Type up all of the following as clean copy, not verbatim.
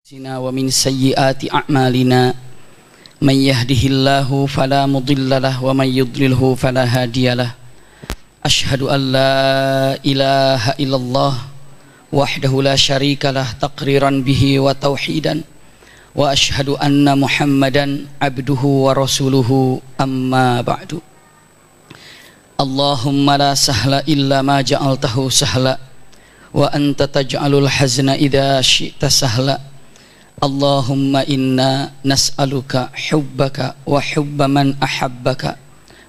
ومن سيئات أعمالنا من يهده الله فلا مضل له ومن يضلله فلا هادي له أشهد أن لا إله إلا الله وحده لا شريك له تقريرا به وتوحيدا وأشهد أن محمدا عبده ورسوله أما بعد اللهم لا سهل إلا ما جعلته سهلا وأنت تجعل الحزن إذا شئت سهلا Allahumma inna nas'aluka hubbaka wa hubba man ahabbaka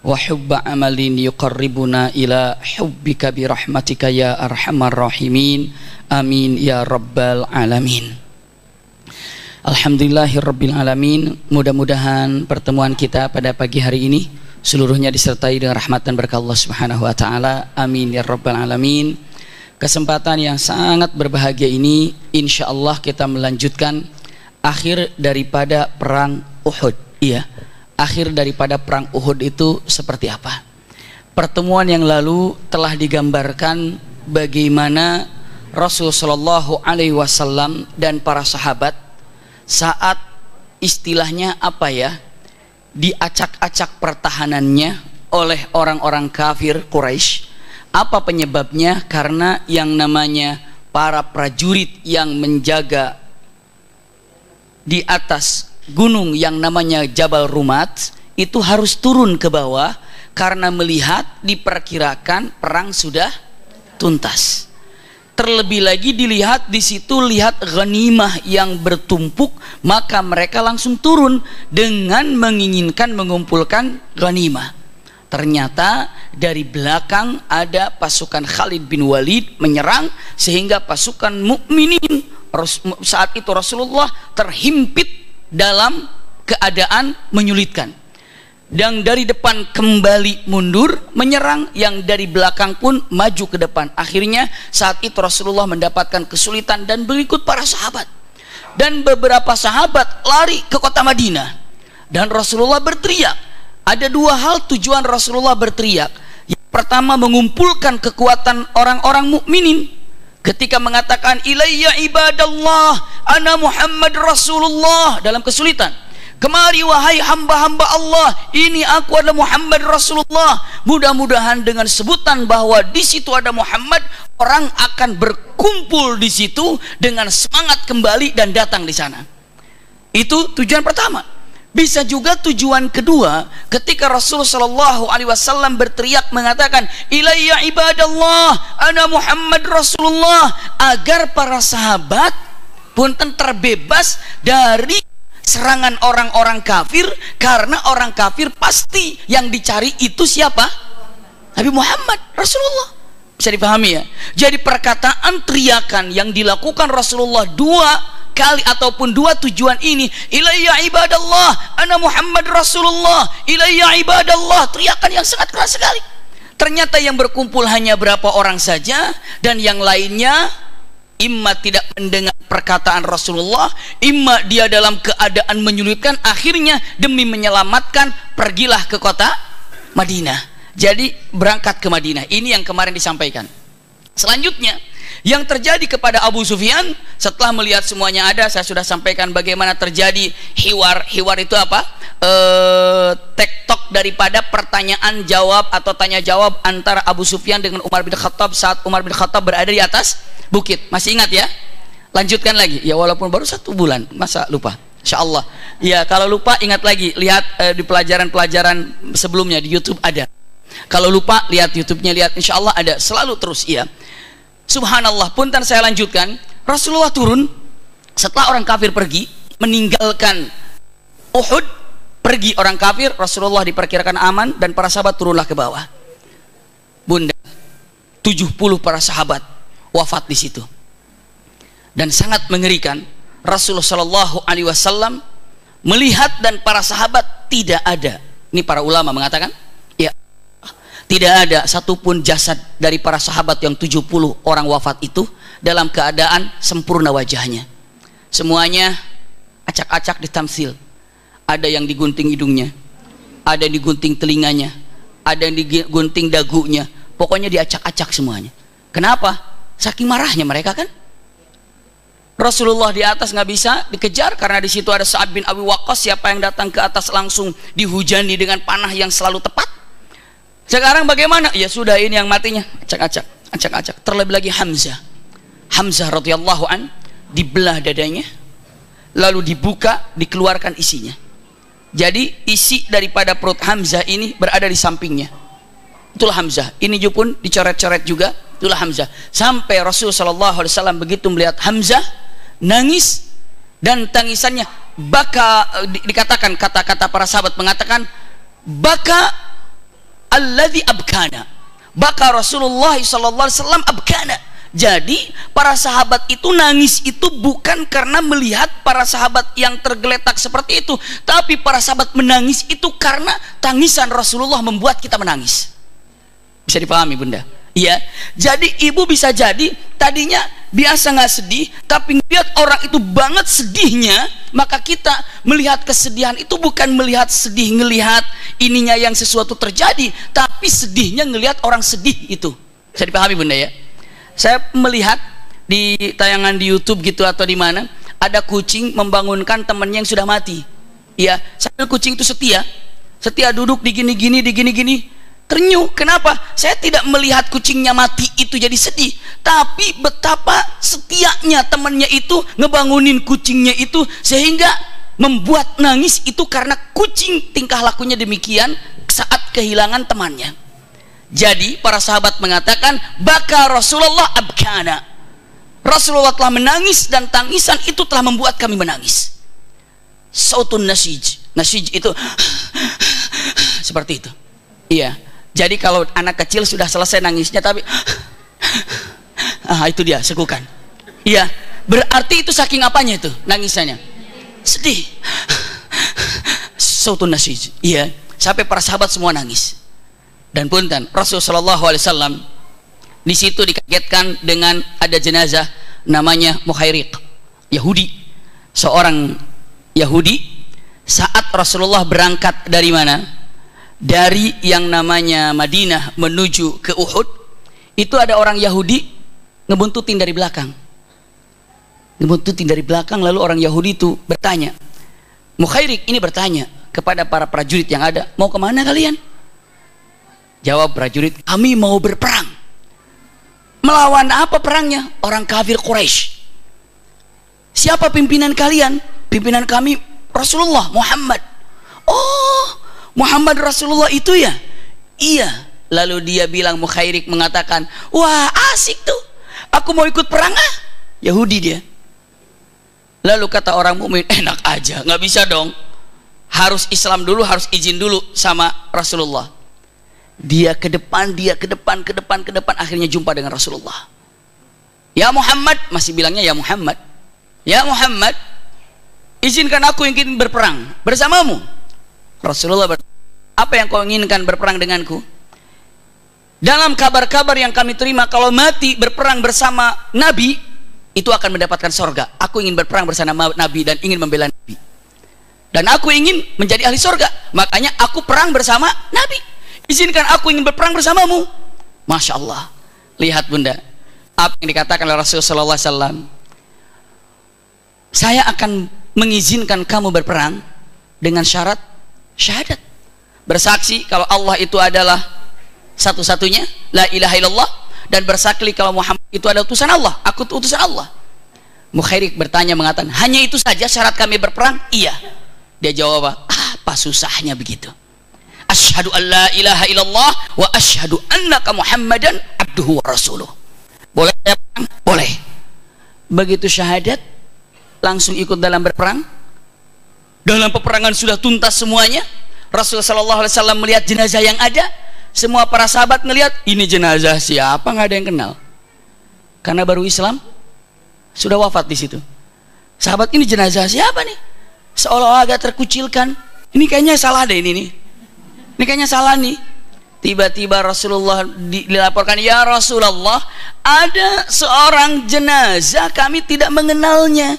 wa hubba amalin yuqarribuna ila hubbika birahmatika ya arhamar rahimin amin ya rabbal alamin. Alhamdulillahirabbil alamin. Mudah-mudahan pertemuan kita pada pagi hari ini seluruhnya disertai dengan rahmat dan berkah Allah Subhanahu wa taala. Amin ya rabbal alamin. Kesempatan yang sangat berbahagia ini insyaallah kita melanjutkan akhir daripada perang Uhud. Iya, akhir daripada perang Uhud itu seperti apa? Pertemuan yang lalu telah digambarkan bagaimana Rasulullah Shallallahu Alaihi Wasallam dan para sahabat saat istilahnya apa ya, diacak-acak pertahanannya oleh orang-orang kafir Quraisy. Apa penyebabnya? Karena yang namanya para prajurit yang menjaga di atas gunung yang namanya Jabal Rumat itu harus turun ke bawah karena melihat diperkirakan perang sudah tuntas. Terlebih lagi dilihat di situ, lihat ghanimah yang bertumpuk, maka mereka langsung turun dengan menginginkan mengumpulkan ghanimah. Ternyata dari belakang ada pasukan Khalid bin Walid menyerang sehingga pasukan mukminin saat itu Rasulullah terhimpit dalam keadaan menyulitkan. Yang dari depan kembali mundur menyerang, yang dari belakang pun maju ke depan. Akhirnya saat itu Rasulullah mendapatkan kesulitan dan berikut para sahabat. Dan beberapa sahabat lari ke kota Madinah. Dan Rasulullah berteriak. Ada dua hal tujuan Rasulullah berteriak. Yang pertama mengumpulkan kekuatan orang-orang mukminin. Ketika mengatakan ilayya ibadallah ana Muhammad Rasulullah dalam kesulitan, kemari wahai hamba-hamba Allah, ini aku adalah Muhammad Rasulullah. Mudah-mudahan dengan sebutan bahwa di situ ada Muhammad, orang akan berkumpul di situ dengan semangat kembali dan datang di sana. Itu tujuan pertama. Bisa juga tujuan kedua, ketika Rasulullah Shallallahu Alaihi Wasallam berteriak mengatakan ilayya ibadallah ana Muhammad Rasulullah, agar para sahabat pun terbebas dari serangan orang-orang kafir, karena orang kafir pasti yang dicari itu siapa? Nabi Muhammad Rasulullah. Bisa dipahami ya? Jadi perkataan teriakan yang dilakukan Rasulullah dua kali ataupun dua tujuan ini, ilayya ibadallah ana Muhammad Rasulullah, ilayya ibadallah, teriakan yang sangat keras sekali. Ternyata yang berkumpul hanya berapa orang saja, dan yang lainnya imma tidak mendengar perkataan Rasulullah, imma dia dalam keadaan menyulitkan. Akhirnya demi menyelamatkan pergilah ke kota Madinah. Jadi berangkat ke Madinah. Ini yang kemarin disampaikan. Selanjutnya yang terjadi kepada Abu Sufyan setelah melihat semuanya ada, saya sudah sampaikan bagaimana terjadi hiwar. Hiwar itu apa? Tektok daripada pertanyaan jawab atau tanya jawab antara Abu Sufyan dengan Umar bin Khattab saat Umar bin Khattab berada di atas bukit. Masih ingat ya? Lanjutkan lagi ya, walaupun baru 1 bulan, masa lupa? Insyaallah ya, kalau lupa ingat lagi, lihat di pelajaran-pelajaran sebelumnya di YouTube ada. Kalau lupa lihat YouTube-nya, lihat, insyaallah ada, selalu terus ya. Subhanallah, punten saya lanjutkan. Rasulullah turun setelah orang kafir pergi, meninggalkan Uhud, pergi orang kafir. Rasulullah diperkirakan aman dan para sahabat turunlah ke bawah. Bunda, 70 para sahabat wafat di situ. Dan sangat mengerikan, Rasulullah Shallallahu Alaihi Wasallam melihat dan para sahabat tidak ada. Ini para ulama mengatakan, ya, tidak ada satupun jasad dari para sahabat yang 70 orang wafat itu dalam keadaan sempurna wajahnya. Semuanya acak-acak ditamsil. Ada yang digunting hidungnya, ada yang digunting telinganya, ada yang digunting dagunya. Pokoknya diacak-acak semuanya. Kenapa? Saking marahnya mereka kan. Rasulullah di atas nggak bisa dikejar karena di situ ada Sa'ad bin Abi Waqqas. Siapa yang datang ke atas langsung dihujani dengan panah yang selalu tepat. Sekarang bagaimana? Ya sudah, ini yang matinya acak-acak. Terlebih lagi Hamzah radhiyallahu an, dibelah dadanya, lalu dibuka, dikeluarkan isinya. Jadi isi daripada perut Hamzah ini berada di sampingnya. Itulah Hamzah. Ini pun dicoret-coret juga. Itulah Hamzah. Sampai Rasul sallallahu alaihi wasallam begitu melihat Hamzah nangis, dan tangisannya baka, dikatakan kata-kata para sahabat mengatakan baka alladzi abkana, baka Rasulullah sallallahu alaihi wasallam abkana. Jadi para sahabat itu nangis itu bukan karena melihat para sahabat yang tergeletak seperti itu, tapi para sahabat menangis itu karena tangisan Rasulullah membuat kita menangis. Bisa dipahami Bunda? Iya. Jadi ibu bisa jadi tadinya biasa nggak sedih, tapi ngelihat orang itu banget sedihnya, maka kita melihat kesedihan itu bukan melihat sedih ngelihat ininya yang sesuatu terjadi, tapi sedihnya ngelihat orang sedih itu. Bisa dipahami Bunda ya? Saya melihat di tayangan di YouTube gitu atau di mana ada kucing membangunkan temannya yang sudah mati. Iya, sambil kucing itu setia duduk di gini. Ternyuh. Kenapa? Saya tidak melihat kucingnya mati itu jadi sedih, tapi betapa setianya temannya itu ngebangunin kucingnya itu sehingga membuat nangis itu karena kucing tingkah lakunya demikian saat kehilangan temannya. Jadi para sahabat mengatakan baka Rasulullah abkana, Rasulullah telah menangis dan tangisan itu telah membuat kami menangis. Sautun nasij itu seperti itu. Iya. Jadi kalau anak kecil sudah selesai nangisnya tapi itu dia sekukan. Iya, berarti itu saking apanya itu nangisannya? Sedih. Sautun nasij. Iya, sampai para sahabat semua nangis. Dan punten Rasulullah SAW di situ dikagetkan dengan ada jenazah namanya Mukhairik, Yahudi, seorang Yahudi. Saat Rasulullah berangkat dari mana? Dari yang namanya Madinah menuju ke Uhud, itu ada orang Yahudi ngebuntutin dari belakang. Lalu orang Yahudi itu bertanya, Mukhairik ini bertanya kepada para prajurit yang ada, mau kemana kalian? Jawab prajurit, kami mau berperang. Melawan apa perangnya? Orang kafir Quraisy. Siapa pimpinan kalian? Pimpinan kami Rasulullah Muhammad. Oh, Muhammad Rasulullah itu ya? Iya. Lalu dia bilang, Mukhairik mengatakan, wah asik tuh, aku mau ikut perang Yahudi dia. Lalu kata orang mukmin, enak aja, nggak bisa dong, harus Islam dulu, harus izin dulu sama Rasulullah. Dia ke depan, akhirnya jumpa dengan Rasulullah. Ya Muhammad, masih bilangnya ya Muhammad. Ya Muhammad, izinkan aku ingin berperang bersamamu. Rasulullah apa yang kau inginkan berperang denganku? Dalam kabar-kabar yang kami terima, kalau mati berperang bersama Nabi itu akan mendapatkan sorga. Aku ingin berperang bersama Nabi dan ingin membela Nabi, dan aku ingin menjadi ahli sorga, makanya aku perang bersama Nabi. Izinkan aku ingin berperang bersamamu. Masya Allah. Lihat Bunda, apa yang dikatakan oleh Rasulullah SAW, saya akan mengizinkan kamu berperang dengan syarat syahadat, bersaksi kalau Allah itu adalah satu-satunya, la ilaha illallah, dan bersaksi kalau Muhammad itu adalah utusan Allah, aku utusan Allah. Mukhairik bertanya mengatakan, hanya itu saja syarat kami berperang? Iya. Dia jawab, apa susahnya begitu? Asyhadu an la ilaha illallah wa asyhadu annaka Muhammadan abduhu wa rasuluh. Boleh perang? Boleh. Begitu syahadat langsung ikut dalam berperang. Dalam peperangan sudah tuntas semuanya. Rasulullah SAW melihat jenazah yang ada, semua para sahabat melihat, ini jenazah siapa? Nggak ada yang kenal, karena baru Islam, sudah wafat di situ. Sahabat, ini jenazah siapa nih? Seolah-olah agak terkucilkan. Ini kayaknya salah deh ini kayaknya salah nih. Tiba-tiba Rasulullah dilaporkan, ya Rasulullah, ada seorang jenazah kami tidak mengenalnya,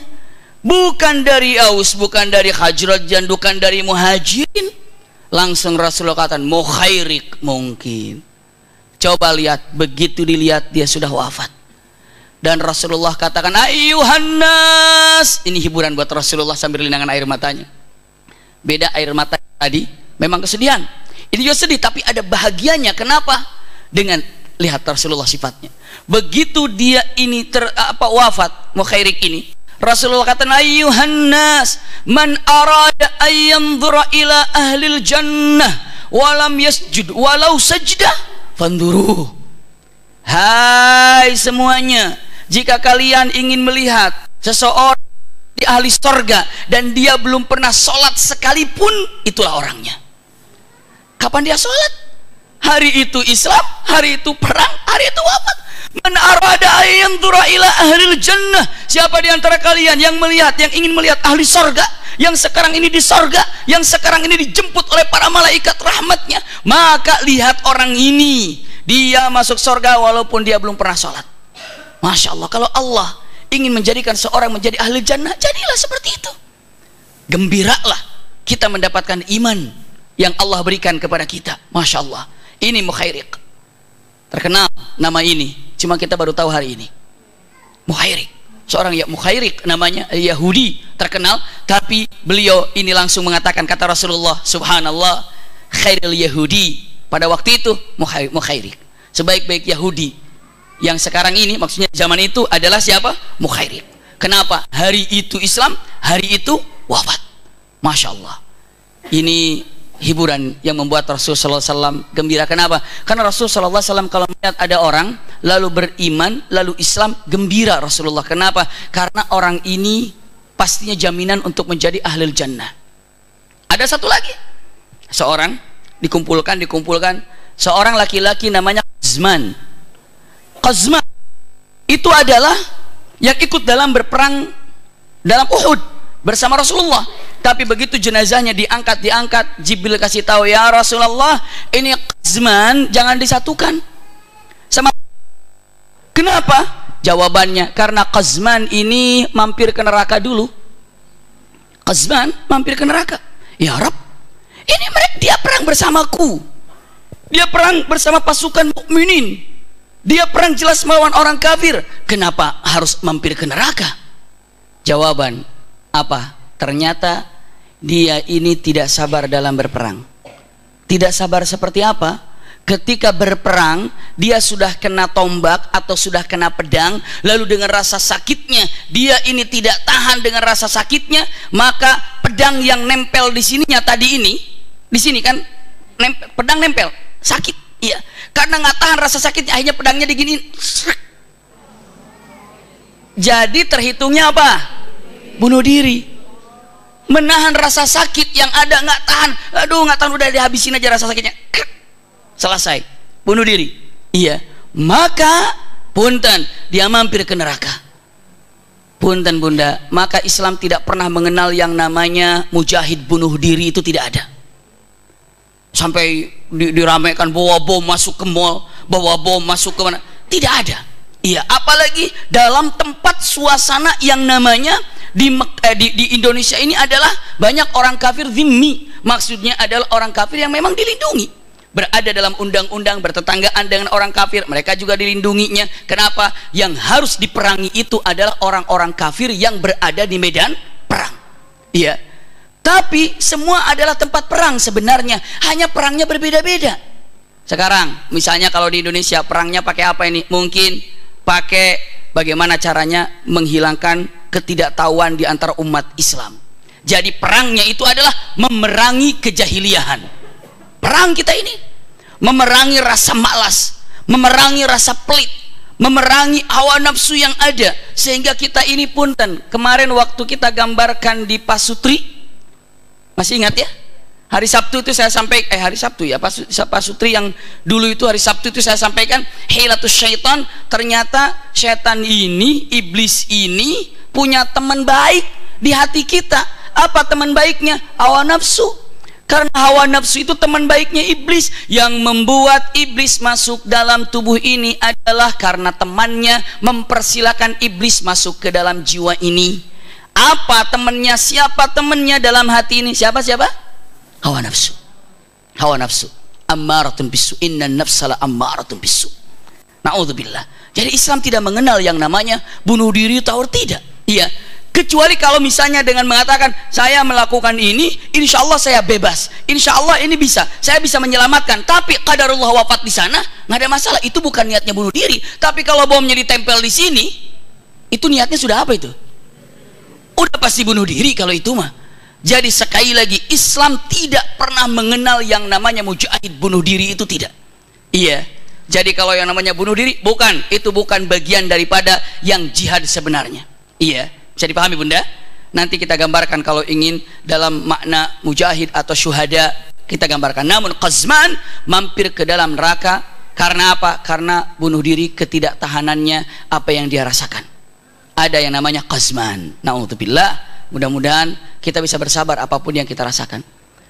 bukan dari Aus, bukan dari Khazraj, dan bukan dari Muhajirin. Langsung Rasulullah katakan, Mukhairik mungkin. Coba lihat, begitu dilihat dia sudah wafat. Dan Rasulullah katakan, ayyuhan nas. Ini hiburan buat Rasulullah sambil linangan air matanya. Beda air mata tadi, memang kesedihan. Ini juga sedih, tapi ada bahagianya. Kenapa? Dengan lihat Rasulullah sifatnya. Begitu dia ini wafat, Mukhairik ini, Rasulullah kata, ayyuhan nas, man arada ayyanzura ila ahlil jannah walam yasjud walau sajdah fanduruh. Hai semuanya, jika kalian ingin melihat seseorang di ahli sorga dan dia belum pernah sholat sekalipun, itulah orangnya. Kapan dia sholat? Hari itu Islam, hari itu perang, hari itu wafat. Man arada ayyanzura ila ahlil jannah. Siapa di antara kalian yang melihat, yang ingin melihat ahli sorga, yang sekarang ini di sorga, yang sekarang ini dijemput oleh para malaikat rahmatnya, maka lihat orang ini, dia masuk sorga walaupun dia belum pernah sholat. Masya Allah, kalau Allah ingin menjadikan seorang menjadi ahli jannah, jadilah seperti itu. Gembiralah kita mendapatkan iman yang Allah berikan kepada kita. Masya Allah, ini Mukhairik, terkenal nama ini, cuma kita baru tahu hari ini. Mukhairik, seorang Mukhairik namanya, Yahudi terkenal, tapi beliau ini langsung mengatakan, kata Rasulullah, subhanallah, khairul Yahudi, pada waktu itu Mukhairik, sebaik-baik Yahudi yang sekarang ini, maksudnya zaman itu adalah siapa? Mukhairik. Kenapa? Hari itu Islam, hari itu wafat. Masya Allah, ini hiburan yang membuat Rasulullah SAW gembira. Kenapa? Karena Rasulullah SAW kalau melihat ada orang lalu beriman, lalu Islam, gembira Rasulullah. Kenapa? Karena orang ini pastinya jaminan untuk menjadi ahlul jannah. Ada satu lagi, seorang dikumpulkan seorang laki-laki namanya Qazman. Qazman itu adalah yang ikut dalam berperang dalam Uhud bersama Rasulullah. Tapi begitu jenazahnya diangkat, Jibril kasih tahu, ya Rasulullah, ini Qazman jangan disatukan sama. Kenapa? Jawabannya, karena Qazman ini mampir ke neraka dulu. Qazman mampir ke neraka. Ya Rabb, ini dia perang bersamaku, dia perang bersama pasukan mukminin, dia perang jelas melawan orang kafir, kenapa harus mampir ke neraka? Jawaban apa? Ternyata dia ini tidak sabar dalam berperang. Tidak sabar seperti apa? Ketika berperang, dia sudah kena tombak atau sudah kena pedang, lalu dengan rasa sakitnya, dia ini tidak tahan dengan rasa sakitnya, maka pedang yang nempel di sininya tadi ini, di sini kan pedang nempel, sakit, iya. Karena nggak tahan rasa sakitnya, akhirnya pedangnya diginiin. Jadi terhitungnya apa? Bunuh diri. Menahan rasa sakit yang ada, nggak tahan, aduh nggak tahan, udah dihabisin aja rasa sakitnya, selesai, bunuh diri. Iya, maka punten, dia mampir ke neraka. Punten bunda, maka Islam tidak pernah mengenal yang namanya mujahid bunuh diri, itu tidak ada. Sampai diramaikan bawa bom masuk ke mall, bawa bom masuk ke mana, tidak ada. Iya, apalagi dalam tempat suasana yang namanya di Indonesia ini adalah banyak orang kafir zimmi, maksudnya adalah orang kafir yang memang dilindungi, berada dalam undang-undang, bertetanggaan dengan orang kafir, mereka juga dilindunginya. Kenapa? Yang harus diperangi itu adalah orang-orang kafir yang berada di medan perang. Iya, tapi semua adalah tempat perang sebenarnya, hanya perangnya berbeda-beda. Sekarang misalnya kalau di Indonesia perangnya pakai apa ini? Mungkin pakai bagaimana caranya menghilangkan ketidaktahuan di antara umat Islam. Jadi perangnya itu adalah memerangi kejahiliahan. Perang kita ini memerangi rasa malas, memerangi rasa pelit, memerangi hawa nafsu yang ada, sehingga kita ini punten. Kemarin waktu kita gambarkan di Pasutri, masih ingat ya? Hari Sabtu itu saya sampaikan, hari Sabtu ya, Pasutri yang dulu itu hari Sabtu itu saya sampaikan, hilatus syaitan, ternyata syaitan ini, iblis ini punya teman baik di hati kita. Apa teman baiknya? Hawa nafsu. Karena hawa nafsu itu teman baiknya iblis. Yang membuat iblis masuk dalam tubuh ini adalah karena temannya mempersilahkan iblis masuk ke dalam jiwa ini. Apa temannya? Siapa temannya dalam hati ini? Siapa? Hawa nafsu. Hawa nafsu ammaratun bisu, inna nafsala ammaratun bisu. Na'udzubillah. Jadi Islam tidak mengenal yang namanya bunuh diri atau tidak. Iya. Kecuali kalau misalnya dengan mengatakan saya melakukan ini, insya Allah saya bebas, insya Allah ini bisa, saya bisa menyelamatkan. Tapi qadarullah wafat di sana, nggak ada masalah. Itu bukan niatnya bunuh diri. Tapi kalau bomnya ditempel di sini, itu niatnya sudah apa itu? Udah pasti bunuh diri kalau itu mah. Jadi sekali lagi, Islam tidak pernah mengenal yang namanya mujahid, bunuh diri itu tidak. Iya. Jadi kalau yang namanya bunuh diri, bukan, itu bukan bagian daripada yang jihad sebenarnya. Iya. Bisa dipahami bunda? Nanti kita gambarkan kalau ingin dalam makna mujahid atau syuhada kita gambarkan. Namun Qazman mampir ke dalam neraka karena apa? Karena bunuh diri, ketidaktahanannya apa yang dia rasakan. Ada yang namanya Qazman. Na'udzubillah. Mudah-mudahan kita bisa bersabar apapun yang kita rasakan.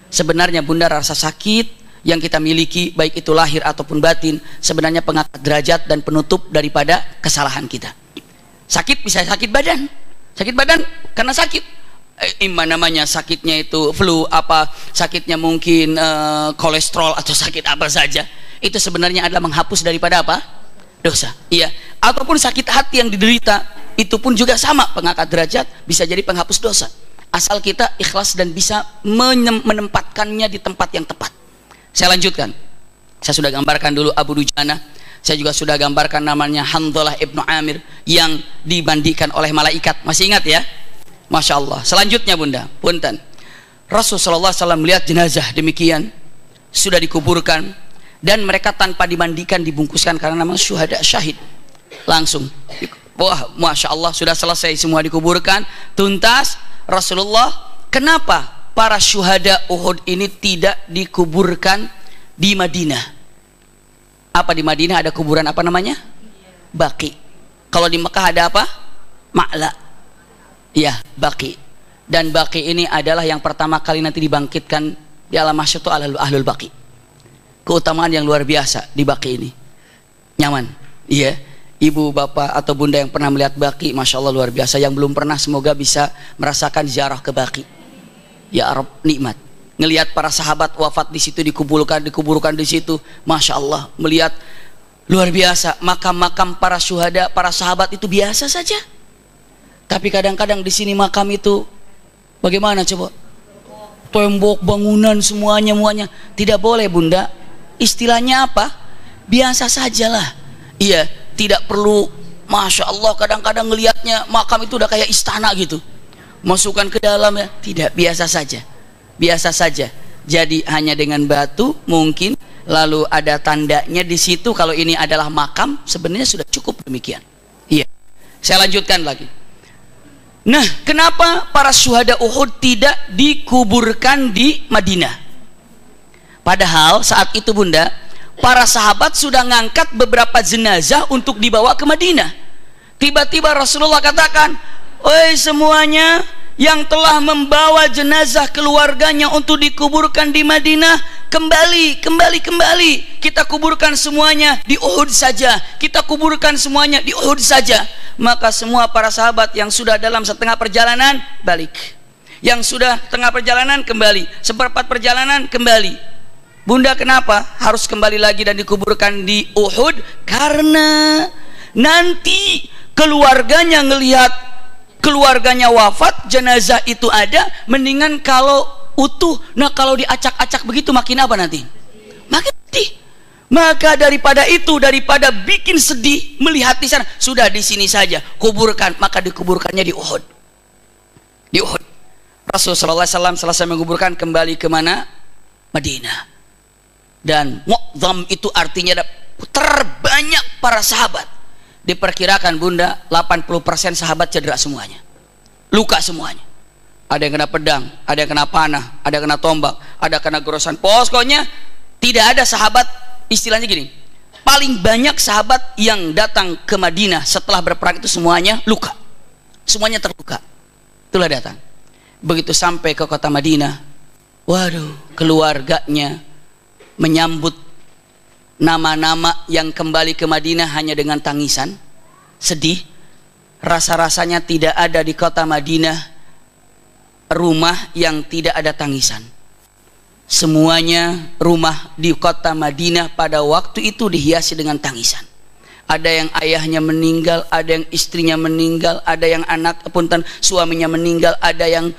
Sebenarnya bunda, rasa sakit yang kita miliki baik itu lahir ataupun batin sebenarnya pengangkat derajat dan penutup daripada kesalahan kita. Sakit bisa sakit badan. Sakit badan karena sakit, namanya sakitnya itu flu, apa sakitnya mungkin kolesterol atau sakit apa saja, itu sebenarnya adalah menghapus daripada apa? Dosa. Iya. Ataupun sakit hati yang diderita, itu pun juga sama, pengangkat derajat, bisa jadi penghapus dosa, asal kita ikhlas dan bisa menempatkannya di tempat yang tepat. Saya lanjutkan. Saya sudah gambarkan dulu Abu Dujana. Saya juga sudah gambarkan namanya Handhalah ibnu Amir yang dimandikan oleh malaikat. Masih ingat ya? Masya Allah. Selanjutnya bunda, punten, Rasulullah SAW melihat jenazah demikian sudah dikuburkan dan mereka tanpa dimandikan dibungkuskan karena namanya syuhada, syahid. Langsung, wah, Masya Allah, sudah selesai semua dikuburkan tuntas. Rasulullah, kenapa para syuhada Uhud ini tidak dikuburkan di Madinah? Apa di Madinah ada kuburan apa namanya? Baqi. Kalau di Mekah ada apa? Ma'la. Ya, Baqi. Dan Baqi ini adalah yang pertama kali nanti dibangkitkan di alam mahsyar itu ahlul Baqi. Keutamaan yang luar biasa di Baqi ini. Nyaman. Iya. Ibu, bapak atau bunda yang pernah melihat Baqi, Masya Allah luar biasa. Yang belum pernah semoga bisa merasakan ziarah ke Baqi. Ya Arab, nikmat. Ngelihat para sahabat wafat di situ, dikuburkan di situ, Masya Allah, melihat luar biasa makam-makam para syuhada, para sahabat itu biasa saja. Tapi kadang-kadang di sini makam itu bagaimana coba? Tembok, bangunan, semuanya tidak boleh bunda. Istilahnya apa? Biasa sajalah. Iya, tidak perlu. Masya Allah, kadang-kadang ngelihatnya makam itu udah kayak istana gitu. Masukkan ke dalam ya, tidak, biasa saja. Biasa saja. Jadi hanya dengan batu mungkin, lalu ada tandanya di situ kalau ini adalah makam, sebenarnya sudah cukup demikian. Iya. Saya lanjutkan lagi. Nah, kenapa para syuhada Uhud tidak dikuburkan di Madinah? Padahal saat itu bunda, para sahabat sudah ngangkat beberapa jenazah untuk dibawa ke Madinah. Tiba-tiba Rasulullah katakan, "Oi semuanya yang telah membawa jenazah keluarganya untuk dikuburkan di Madinah, kembali. Kita kuburkan semuanya di Uhud saja. Kita kuburkan semuanya di Uhud saja." Maka semua para sahabat yang sudah dalam setengah perjalanan balik. Yang sudah tengah perjalanan kembali. Seperempat perjalanan kembali. Bunda, kenapa harus kembali lagi dan dikuburkan di Uhud? Karena nanti keluarganya ngelihat keluarganya wafat, jenazah itu ada, mendingan kalau utuh. Nah kalau diacak-acak begitu makin apa nanti? Makin sedih. Maka daripada itu, daripada bikin sedih melihat di sana, sudah di sini saja kuburkan. Maka dikuburkannya di Uhud. Di Uhud. Rasulullah SAW selesai menguburkan, kembali ke mana? Madinah. Dan mu'dzam itu artinya terbanyak para sahabat. Diperkirakan bunda 80% sahabat cedera semuanya, luka semuanya. Ada yang kena pedang, ada yang kena panah, ada yang kena tombak, ada yang kena gorosan. Pokoknya tidak ada sahabat, istilahnya gini, paling banyak sahabat yang datang ke Madinah setelah berperang itu semuanya luka, semuanya terluka. Itulah datang. Begitu sampai ke kota Madinah, waduh, keluarganya menyambut nama-nama yang kembali ke Madinah hanya dengan tangisan, sedih. Rasa-rasanya tidak ada di kota Madinah rumah yang tidak ada tangisan. Semuanya rumah di kota Madinah pada waktu itu dihiasi dengan tangisan. Ada yang ayahnya meninggal, ada yang istrinya meninggal, ada yang suaminya meninggal, ada yang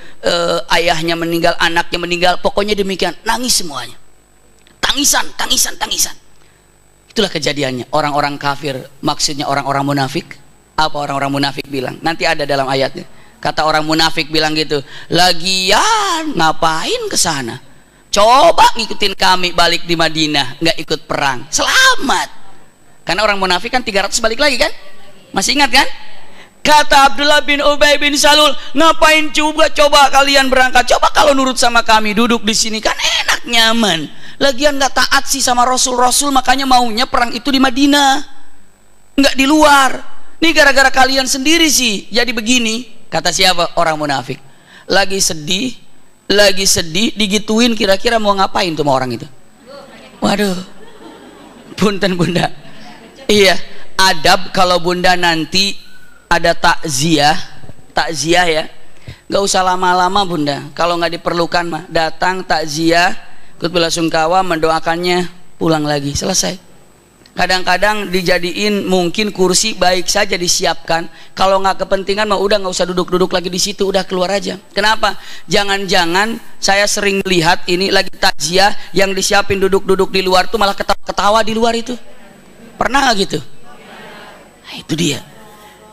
ayahnya meninggal, anaknya meninggal. Pokoknya demikian, nangis semuanya. Tangisan. Itulah kejadiannya. Orang-orang kafir, maksudnya orang-orang munafik. Apa orang-orang munafik bilang? Nanti ada dalam ayatnya. Kata orang munafik bilang gitu, lagian ngapain ke sana? Coba ngikutin kami balik di Madinah, nggak ikut perang, selamat. Karena orang munafik kan 300 balik lagi kan? Masih ingat kan? Kata Abdullah bin Ubay bin Salul, ngapain coba kalian berangkat? Coba kalau nurut sama kami, duduk di sini kan enak, nyaman. Lagian nggak taat sih sama Rasul, makanya maunya perang itu di Madinah, nggak di luar. Nih gara-gara kalian sendiri sih jadi begini. Kata siapa? Orang munafik. Lagi sedih, digituin, kira-kira mau ngapain tuh sama orang itu? Waduh, punten bunda. Iya, adab kalau bunda nanti ada takziah ya, nggak usah lama-lama bunda. Kalau nggak diperlukan mah datang takziah, ikut belasungkawa, mendoakannya, pulang lagi, selesai. Kadang-kadang dijadiin mungkin kursi baik saja disiapkan. Kalau nggak kepentingan mah udah nggak usah duduk-duduk lagi di situ, udah keluar aja. Kenapa? Jangan-jangan saya sering lihat ini lagi takziah yang disiapin duduk-duduk di luar tuh malah ketawa di luar itu. Pernah gak gitu? Nah, itu dia.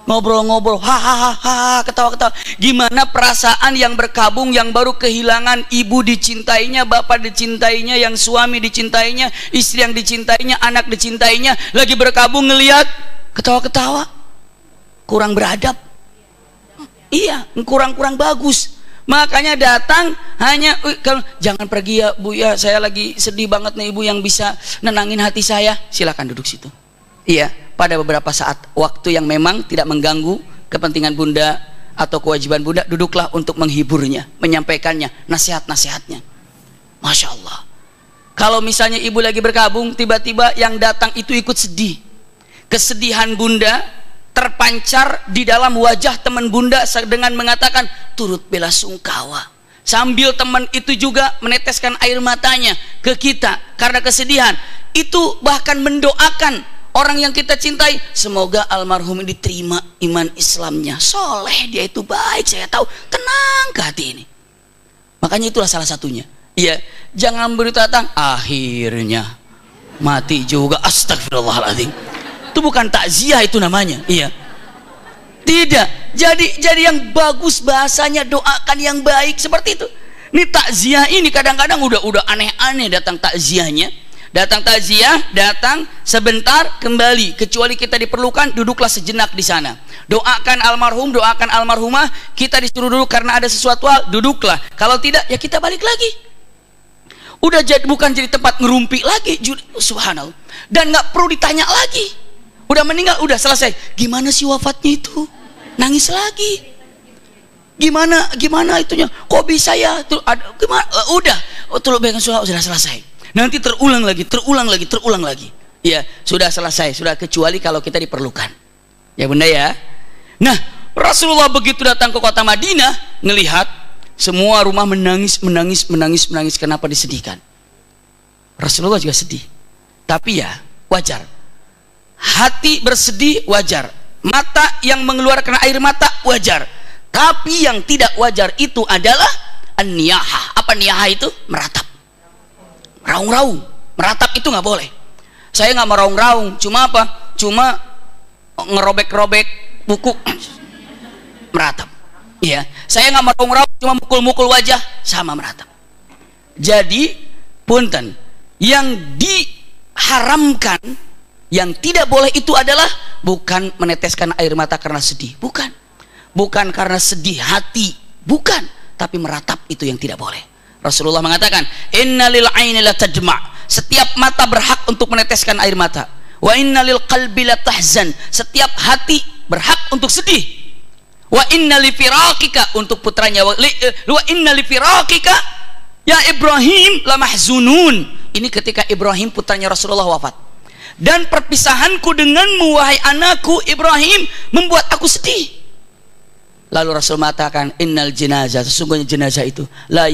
Ngobrol-ngobrol, hahaha, ketawa-ketawa. Gimana perasaan yang berkabung, yang baru kehilangan ibu dicintainya, bapak dicintainya, yang suami dicintainya, istri yang dicintainya, anak dicintainya, lagi berkabung ngelihat ketawa-ketawa. Kurang beradab. Iya, kurang bagus. Makanya datang hanya jangan pergi ya bu ya, saya lagi sedih banget nih ibu, yang bisa nenangin hati saya, silakan duduk situ. Iya, pada beberapa saat waktu yang memang tidak mengganggu kepentingan bunda atau kewajiban bunda, duduklah untuk menghiburnya, menyampaikannya, nasihat-nasihatnya. Masya Allah. Kalau misalnya ibu lagi berkabung, tiba-tiba yang datang itu ikut sedih, kesedihan bunda terpancar di dalam wajah teman bunda dengan mengatakan turut bela sungkawa, sambil teman itu juga meneteskan air matanya ke kita karena kesedihan itu, bahkan mendoakan orang yang kita cintai, semoga almarhum diterima iman Islamnya, soleh dia itu, baik, saya tahu, tenang ke hati ini. Makanya itulah salah satunya. Iya, jangan berita datang akhirnya mati juga, astagfirullahaladzim. Itu bukan takziah itu namanya. Iya, tidak. Jadi yang bagus bahasanya, doakan yang baik seperti itu. Ini takziah ini kadang-kadang udah aneh-aneh datang takziahnya. Datang takziah, datang sebentar kembali, kecuali kita diperlukan, duduklah sejenak di sana. Doakan almarhum, doakan almarhumah, kita disuruh duduk karena ada sesuatu hal, duduklah. Kalau tidak ya kita balik lagi. Udah bukan jadi tempat ngerumpi lagi, subhanallah. Dan nggak perlu ditanya lagi. Udah meninggal, udah selesai. Gimana sih wafatnya itu? Nangis lagi. Gimana itunya? Kok bisa ya? Gimana? Udah, sudah selesai. Nanti terulang lagi. Ya, sudah selesai, sudah, kecuali kalau kita diperlukan. Ya bunda ya. Nah, Rasulullah begitu datang ke kota Madinah, ngelihat semua rumah menangis. Kenapa disedihkan? Rasulullah juga sedih. Tapi ya, wajar. Hati bersedih wajar, mata yang mengeluarkan air mata wajar. Tapi yang tidak wajar itu adalah an-niyahah. Apa niyahah itu? Meratap, raung-raung. Meratap itu nggak boleh. Saya nggak meraung-raung, cuma apa? Cuma ngerobek-robek buku, meratap. Iya, saya nggak meraung-raung, cuma mukul-mukul wajah, sama meratap. Jadi punten, yang diharamkan, yang tidak boleh itu adalah bukan meneteskan air mata karena sedih, bukan karena sedih hati, bukan, tapi meratap itu yang tidak boleh. Rasulullah mengatakan, innalil aini la tadma', setiap mata berhak untuk meneteskan air mata. Wa innalil qalbi la tahzan, setiap hati berhak untuk sedih. Wa innali firaqika, untuk putranya, wa innali firaqika ya Ibrahim la mahzunun. Ini ketika Ibrahim putranya Rasulullah wafat. Dan perpisahanku denganmu wahai anakku Ibrahim membuat aku sedih. Lalu Rasul mengatakan, innal jenazah, sesungguhnya jenazah itu la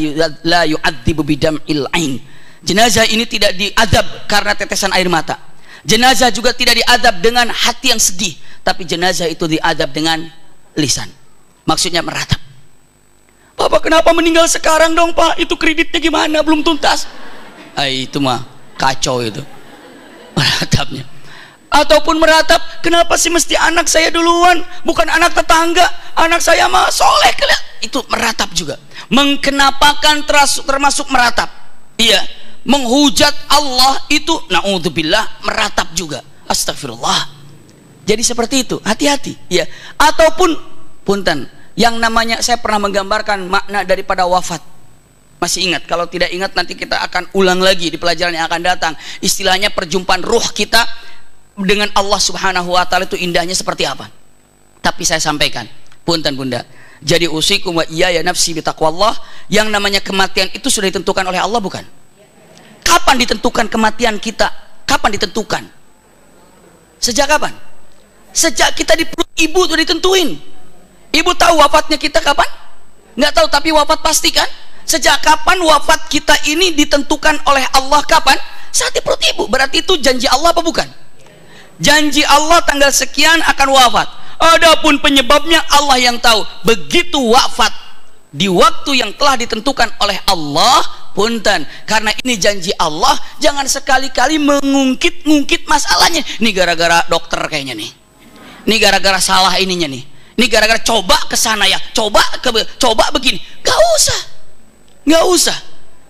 yu'adzibu bidam'il ain. Jenazah ini tidak diadab karena tetesan air mata. Jenazah juga tidak diadab dengan hati yang sedih, tapi jenazah itu diadab dengan lisan. Maksudnya meratap. Bapak kenapa meninggal sekarang dong Pak? Itu kreditnya gimana? Belum tuntas. Itu mah kacau itu. Meratapnya. Ataupun meratap, kenapa sih mesti anak saya duluan? Bukan anak tetangga. Anak saya mah soleh. Itu meratap juga. Mengkenapakan termasuk meratap. Iya. Menghujat Allah itu naudzubillah meratap juga. Astagfirullah. Jadi seperti itu, hati-hati ya. Ataupun punten, yang namanya saya pernah menggambarkan makna daripada wafat. Masih ingat? Kalau tidak ingat nanti kita akan ulang lagi di pelajaran yang akan datang. Istilahnya perjumpaan ruh kita dengan Allah Subhanahu wa taala itu indahnya seperti apa. Tapi saya sampaikan, punten Bunda. Jadi usikum wa iyaya nafsi bitaqwallah, yang namanya kematian itu sudah ditentukan oleh Allah bukan? Kapan ditentukan kematian kita? Kapan ditentukan? Sejak kapan? Sejak kita di perut ibu sudah ditentuin. Ibu tahu wafatnya kita kapan? Nggak tahu, tapi wafat pasti kan? Sejak kapan wafat kita ini ditentukan oleh Allah kapan? Saat di perut ibu. Berarti itu janji Allah apa bukan? Janji Allah tanggal sekian akan wafat. Adapun penyebabnya Allah yang tahu. Begitu wafat di waktu yang telah ditentukan oleh Allah, punten, karena ini janji Allah, jangan sekali-kali mengungkit-ngungkit masalahnya. Ini gara-gara dokter kayaknya nih. Ini gara-gara salah ininya nih. Ini gara-gara coba ke sana ya, coba begini. Gak usah. Gak usah.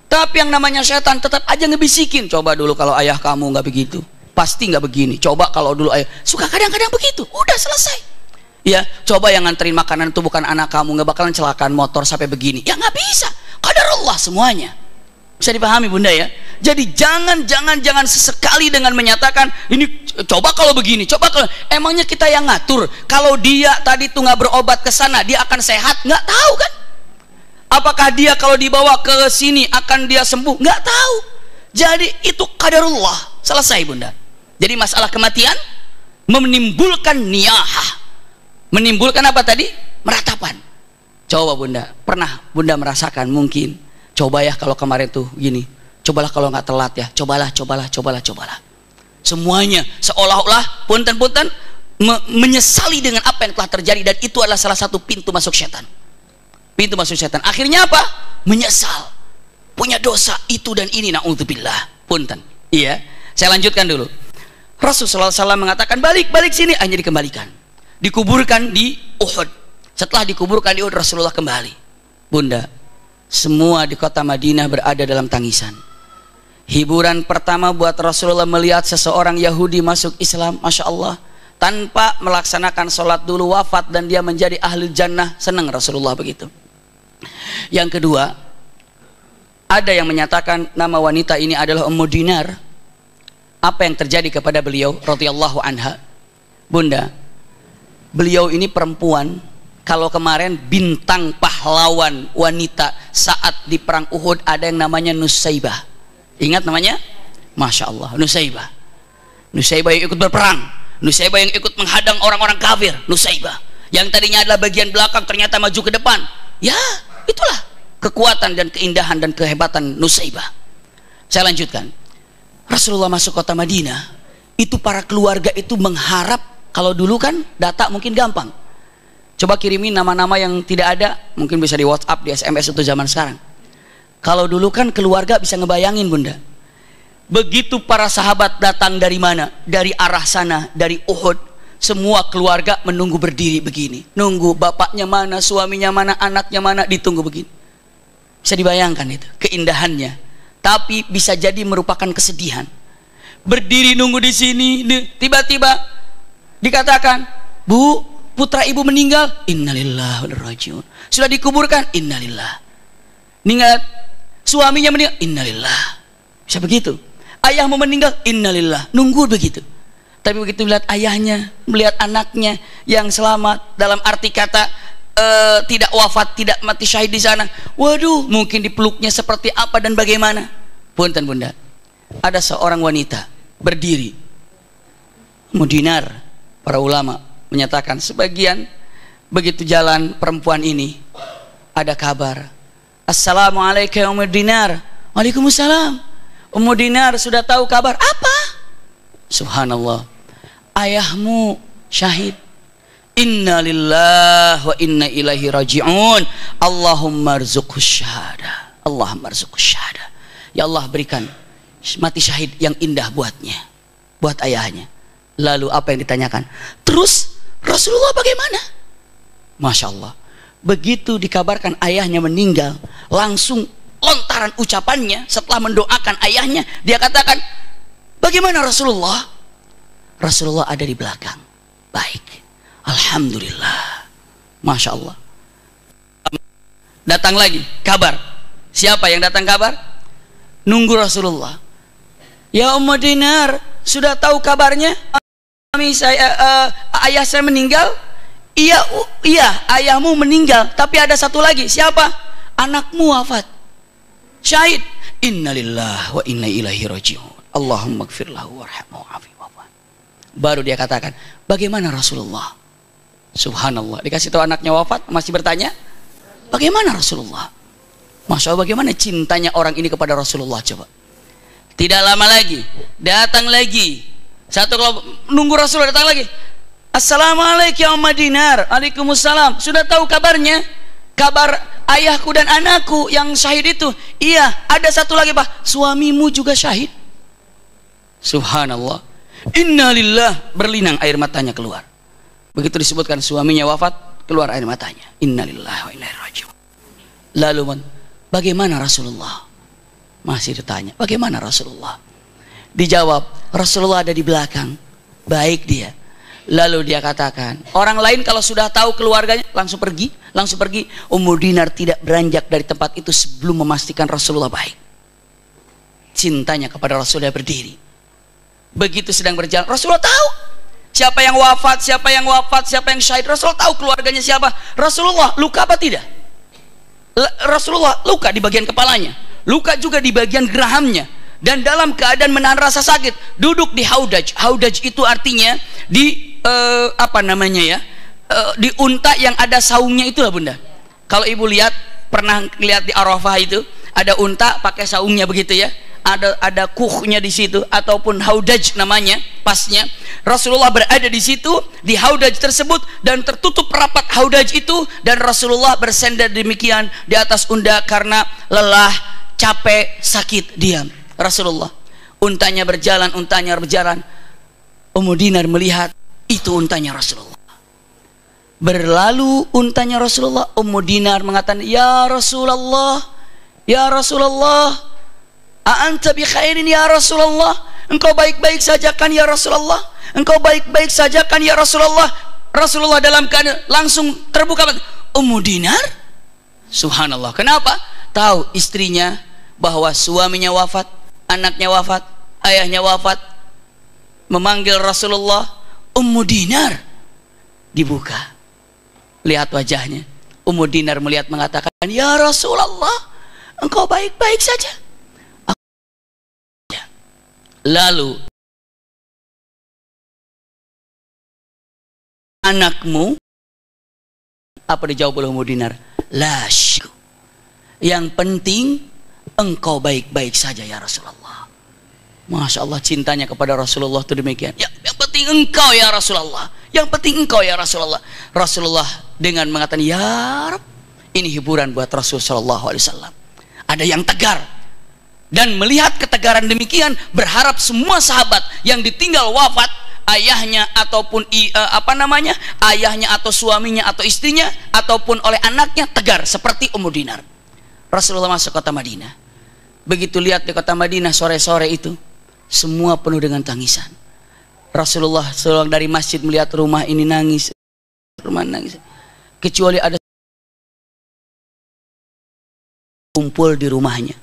Tapi yang namanya setan tetap aja ngebisikin. Coba dulu kalau ayah kamu nggak begitu, pasti nggak begini. Coba kalau dulu ayah, suka kadang-kadang begitu. Udah selesai. Ya, coba yang nganterin makanan itu bukan anak kamu, nggak bakalan celakaan motor sampai begini. Ya nggak bisa. Qadarullah semuanya. Bisa dipahami Bunda ya. Jadi jangan sesekali dengan menyatakan ini coba kalau begini, coba kalau, emangnya kita yang ngatur. Kalau dia tadi tuh nggak berobat ke sana, dia akan sehat? Nggak tahu kan? Apakah dia kalau dibawa ke sini akan dia sembuh? Nggak tahu. Jadi itu qadarullah. Selesai Bunda. Jadi masalah kematian menimbulkan niyahah. Menimbulkan apa tadi? Meratapan. Coba Bunda, pernah Bunda merasakan mungkin, coba ya kalau kemarin tuh gini, cobalah kalau nggak telat ya, cobalah. Semuanya seolah-olah punten menyesali dengan apa yang telah terjadi, dan itu adalah salah satu pintu masuk setan. Pintu masuk setan. Akhirnya apa? Menyesal. Punya dosa itu dan ini, naudzubillah. Punten. Iya. Saya lanjutkan dulu. Rasulullah SAW mengatakan balik sini, hanya dikembalikan. Dikuburkan di Uhud. Setelah dikuburkan di Uhud, Rasulullah kembali. Bunda, semua di kota Madinah berada dalam tangisan. Hiburan pertama buat Rasulullah melihat seseorang Yahudi masuk Islam, Masya Allah, tanpa melaksanakan sholat dulu, wafat dan dia menjadi ahli jannah. Senang Rasulullah begitu. Yang kedua, ada yang menyatakan nama wanita ini adalah Ummu Dinar. Apa yang terjadi kepada beliau radhiyallahu anha? Bunda, beliau ini perempuan, kalau kemarin bintang pahlawan wanita saat di perang Uhud ada yang namanya Nusaybah. Ingat namanya? Masya Allah, Nusaybah. Nusaybah yang ikut berperang, Nusaybah yang ikut menghadang orang-orang kafir. Nusaybah yang tadinya adalah bagian belakang ternyata maju ke depan. Ya, itulah kekuatan dan keindahan dan kehebatan Nusaybah. Saya lanjutkan. Rasulullah masuk kota Madinah, itu para keluarga itu mengharap. Kalau dulu kan data mungkin gampang, coba kirimin nama-nama yang tidak ada, mungkin bisa di WhatsApp, di SMS untuk zaman sekarang. Kalau dulu kan keluarga bisa ngebayangin Bunda, begitu para sahabat datang dari mana, dari arah sana, dari Uhud, semua keluarga menunggu berdiri begini, nunggu bapaknya mana, suaminya mana, anaknya mana, ditunggu begini. Bisa dibayangkan itu keindahannya, tapi bisa jadi merupakan kesedihan. Berdiri nunggu di sini, tiba-tiba dikatakan, Bu, putra ibu meninggal. Innalillahi wa inna ilaihi raji'un. Sudah dikuburkan. Innalillah. Ingat, suaminya meninggal. Innalillah. Bisa begitu. Ayahmu meninggal. Innalillah. Nunggu begitu. Tapi begitu melihat ayahnya, melihat anaknya yang selamat, dalam arti kata tidak wafat, tidak mati syahid di sana. Waduh, mungkin dipeluknya seperti apa dan bagaimana. Punten Bunda, ada seorang wanita berdiri. Ummu Dinar. Para ulama menyatakan sebagian begitu jalan perempuan ini ada kabar. Assalamualaikum Ummu Dinar. Waalaikumsalam. Ummu Dinar sudah tahu kabar apa? Subhanallah, ayahmu syahid. Inna lillahi wa inna ilaihi raji'un. Allahumma rzuqhus syahada. Allahumma rzuqhus syahada. Ya Allah, berikan mati syahid yang indah buatnya, buat ayahnya. Lalu apa yang ditanyakan? Terus Rasulullah bagaimana? Masya Allah, begitu dikabarkan ayahnya meninggal, langsung lontaran ucapannya setelah mendoakan ayahnya, dia katakan, bagaimana Rasulullah? Rasulullah ada di belakang. Baik, alhamdulillah. Masya Allah. Datang lagi kabar. Siapa yang datang kabar? Nunggu Rasulullah. Ya Ummu Dinar, sudah tahu kabarnya? Ayah saya meninggal. Iya, ayahmu meninggal. Tapi ada satu lagi. Siapa? Anakmu wafat, syahid. Innalillahi wa inna ilaihi raji'un. Allahumma gfir lahu warhamhu wa'afi wa'fu. Baru dia katakan, bagaimana Rasulullah? Subhanallah, dikasih tahu anaknya wafat, masih bertanya, bagaimana Rasulullah? Masya Allah, bagaimana cintanya orang ini kepada Rasulullah. Coba. Tidak lama lagi, datang lagi satu kelompok, nunggu Rasulullah datang lagi. Assalamualaikum ya Ummu Dinar. Waalaikumsalam. Sudah tahu kabarnya? Kabar ayahku dan anakku yang syahid itu? Iya, ada satu lagi Pak, suamimu juga syahid. Subhanallah. Innalillah, berlinang air matanya keluar. Begitu disebutkan suaminya wafat, keluar air matanya. Innalillah wa inna ilaihi raji'un. Lalu bagaimana Rasulullah? Masih ditanya, bagaimana Rasulullah? Dijawab, Rasulullah ada di belakang. Baik dia. Lalu dia katakan, orang lain kalau sudah tahu keluarganya langsung pergi. Ummu Dinar tidak beranjak dari tempat itu sebelum memastikan Rasulullah baik. Cintanya kepada Rasulullah berdiri. Begitu sedang berjalan, Rasulullah tahu siapa yang wafat, siapa yang syahid. Rasulullah tahu keluarganya siapa. Rasulullah luka apa tidak? Rasulullah luka di bagian kepalanya, luka juga di bagian gerahamnya, dan dalam keadaan menahan rasa sakit duduk di haudaj. Haudaj itu artinya di di unta yang ada saungnya, itulah Bunda. Kalau ibu pernah lihat di Arafah itu ada unta pakai saungnya begitu ya, ada kuhnya di situ, ataupun haudaj namanya pasnya. Rasulullah berada di situ, di haudaj tersebut, dan tertutup rapat haudaj itu, dan Rasulullah bersandar demikian di atas unta karena lelah, capek, sakit, diam. Rasulullah, untanya berjalan. Ummu Dinar melihat itu untanya Rasulullah. Berlalu untanya Rasulullah, Ummu Dinar mengatakan, ya Rasulullah, a'anta bi khairin ya Rasulullah, engkau baik-baik saja kan ya Rasulullah, engkau baik-baik saja kan ya Rasulullah. Rasulullah dalam keadaan langsung terbuka. Ummu Dinar, subhanallah, kenapa? Tahu istrinya bahwa suaminya wafat, anaknya wafat, ayahnya wafat, memanggil Rasulullah. Ummu Dinar dibuka, lihat wajahnya. Ummu Dinar melihat, mengatakan, ya Rasulullah, engkau baik-baik saja. Lalu anakmu, apa dijawab oleh Ummu Dinar? La syuk, yang penting engkau baik-baik saja ya Rasulullah. Masya Allah, cintanya kepada Rasulullah itu demikian. Yang penting engkau ya Rasulullah, yang penting engkau ya Rasulullah. Rasulullah dengan mengatakan ya Rabb, ini hiburan buat Rasul Sallallahu Alaihi Wasallam. Ada yang tegar, dan melihat ketegaran demikian, berharap semua sahabat yang ditinggal wafat, ayahnya ataupun ayahnya atau suaminya atau istrinya ataupun oleh anaknya, tegar seperti Ummu Dinar. Rasulullah masuk kota Madinah. Begitu lihat di kota Madinah sore-sore itu, semua penuh dengan tangisan. Rasulullah seorang dari masjid melihat rumah ini nangis, rumah nangis, kecuali ada kumpul di rumahnya.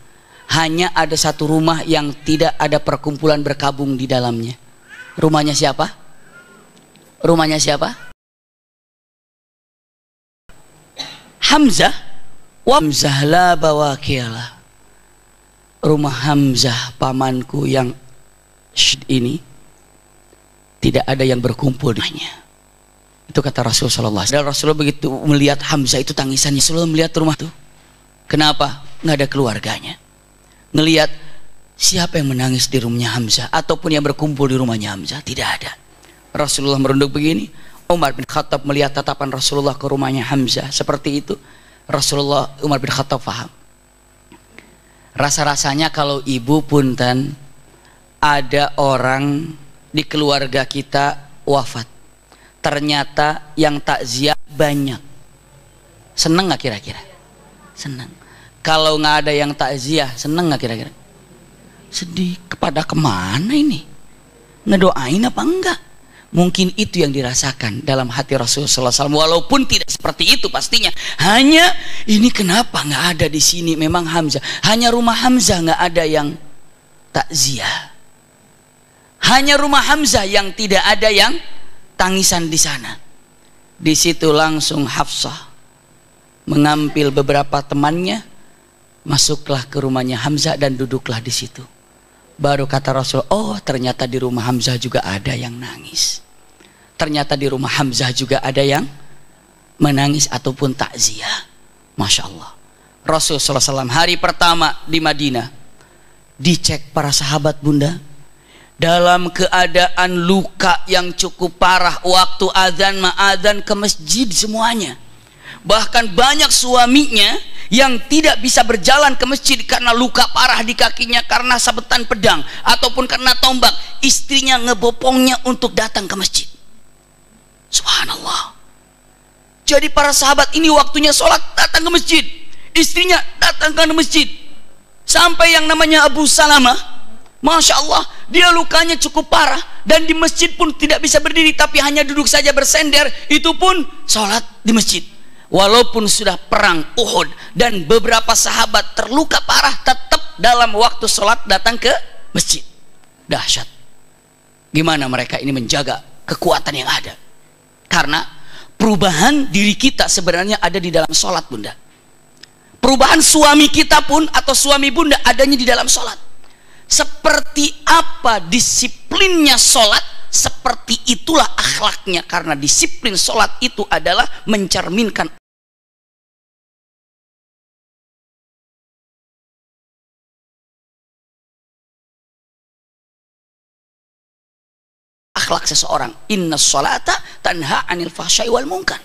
Hanya ada satu rumah yang tidak ada perkumpulan berkabung di dalamnya. Rumahnya siapa? Rumahnya siapa? Hamzah. Hamzah la bawakialah. Rumah Hamzah pamanku yang ini tidak ada yang berkumpul dengannya. Itu kata Rasul sallallahu alaihi wasallam. Dan Rasulullah begitu melihat Hamzah itu tangisannya, Rasulullah melihat rumah itu. Kenapa? Nggak ada keluarganya. Ngelihat Siapa yang menangis di rumahnya Hamzah ataupun yang berkumpul di rumahnya Hamzah? Tidak ada. Rasulullah merunduk begini. Umar bin Khattab melihat tatapan Rasulullah ke rumahnya Hamzah seperti itu. Umar bin Khattab faham. Rasa-rasanya kalau ibu punten ada orang di keluarga kita wafat, ternyata yang takziah banyak, seneng nggak kira-kira? Seneng. Kalau nggak ada yang takziah, seneng nggak kira-kira? Sedih. Kepada kemana ini? Ngedoain apa enggak? Mungkin itu yang dirasakan dalam hati Rasulullah SAW. Walaupun tidak seperti itu pastinya. Hanya ini kenapa nggak ada di sini? Memang Hamzah. Hanya rumah Hamzah nggak ada yang takziah. Hanya rumah Hamzah yang tidak ada yang tangisan di sana. Di situ langsung Hafsah mengambil beberapa temannya, masuklah ke rumahnya Hamzah dan duduklah di situ. Baru kata Rasul, oh ternyata di rumah Hamzah juga ada yang nangis. Ternyata di rumah Hamzah juga ada yang menangis ataupun takziah. Masya Allah. Rasulullah SAW hari pertama di Madinah, dicek para sahabat bunda, dalam keadaan luka yang cukup parah. Waktu azan ma'adzan ke masjid semuanya. Bahkan banyak suaminya yang tidak bisa berjalan ke masjid karena luka parah di kakinya, karena sabetan pedang ataupun karena tombak. Istrinya ngebopongnya untuk datang ke masjid. Subhanallah. Jadi para sahabat ini waktunya sholat datang ke masjid, istrinya datang ke masjid. Sampai yang namanya Abu Salamah, Masya Allah, dia lukanya cukup parah dan di masjid pun tidak bisa berdiri, tapi hanya duduk saja bersender. Itu pun sholat di masjid. Walaupun sudah perang Uhud dan beberapa sahabat terluka parah, tetap dalam waktu sholat datang ke masjid. Dahsyat. Gimana mereka ini menjaga kekuatan yang ada? Karena perubahan diri kita sebenarnya ada di dalam sholat bunda. Perubahan suami kita pun atau suami bunda adanya di dalam sholat. Seperti apa disiplinnya sholat, seperti itulah akhlaknya. Karena disiplin sholat itu adalah mencerminkan akhlak seseorang. Inna sholata tanha anil fahsyai wal munkar.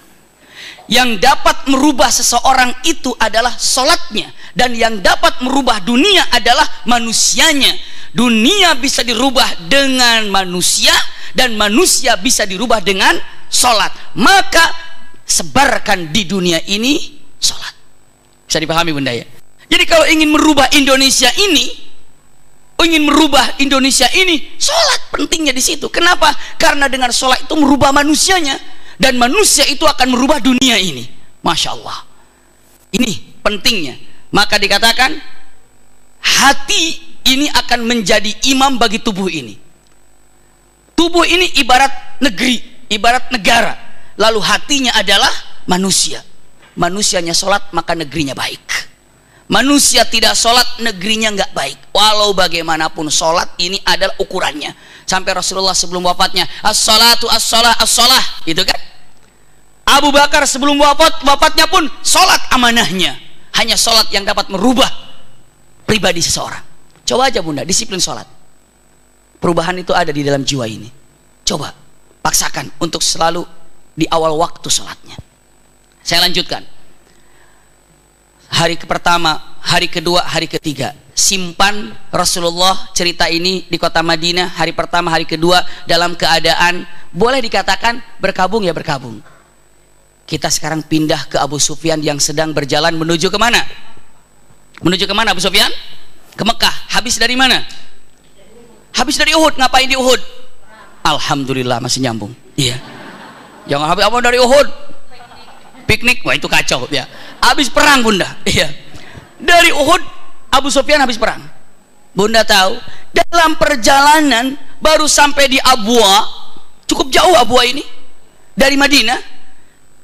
Yang dapat merubah seseorang itu adalah sholatnya, dan yang dapat merubah dunia adalah manusianya. Dunia bisa dirubah dengan manusia, dan manusia bisa dirubah dengan sholat. Maka sebarkan di dunia ini sholat. Bisa dipahami bunda ya? Jadi kalau ingin merubah Indonesia ini, sholat pentingnya di situ. Kenapa? Karena dengan sholat itu merubah manusianya, dan manusia itu akan merubah dunia ini. Masya Allah. Ini pentingnya. Maka dikatakan hati ini akan menjadi imam bagi tubuh ini. Tubuh ini ibarat negeri, ibarat negara. Lalu hatinya adalah manusia. Manusianya sholat maka negerinya baik. Manusia tidak sholat negerinya nggak baik. Walau bagaimanapun sholat ini adalah ukurannya. Sampai Rasulullah sebelum wafatnya, as-salatu as-salah as-salah, gitu kan? Abu Bakar sebelum wafatnya pun sholat amanahnya. Hanya sholat yang dapat merubah pribadi seseorang. Coba aja bunda, disiplin sholat. Perubahan itu ada di dalam jiwa ini. Coba paksakan untuk selalu di awal waktu sholatnya. Saya lanjutkan. Hari pertama, hari kedua, hari ketiga. Simpan Rasulullah cerita ini di kota Madinah. Hari pertama, hari kedua dalam keadaan boleh dikatakan berkabung ya berkabung. Kita sekarang pindah ke Abu Sufyan yang sedang berjalan menuju kemana? Menuju kemana Abu Sufyan? Ke Mekah. Habis dari mana? Habis dari Uhud. Ngapain di Uhud? Alhamdulillah masih nyambung. Iya. Jangan habis apa dari Uhud? Piknik. Wah itu kacau ya. Habis perang bunda. Iya. Dari Uhud Abu Sufyan habis perang. Bunda tahu dalam perjalanan baru sampai di Abwa. Cukup jauh Abwa ini dari Madinah.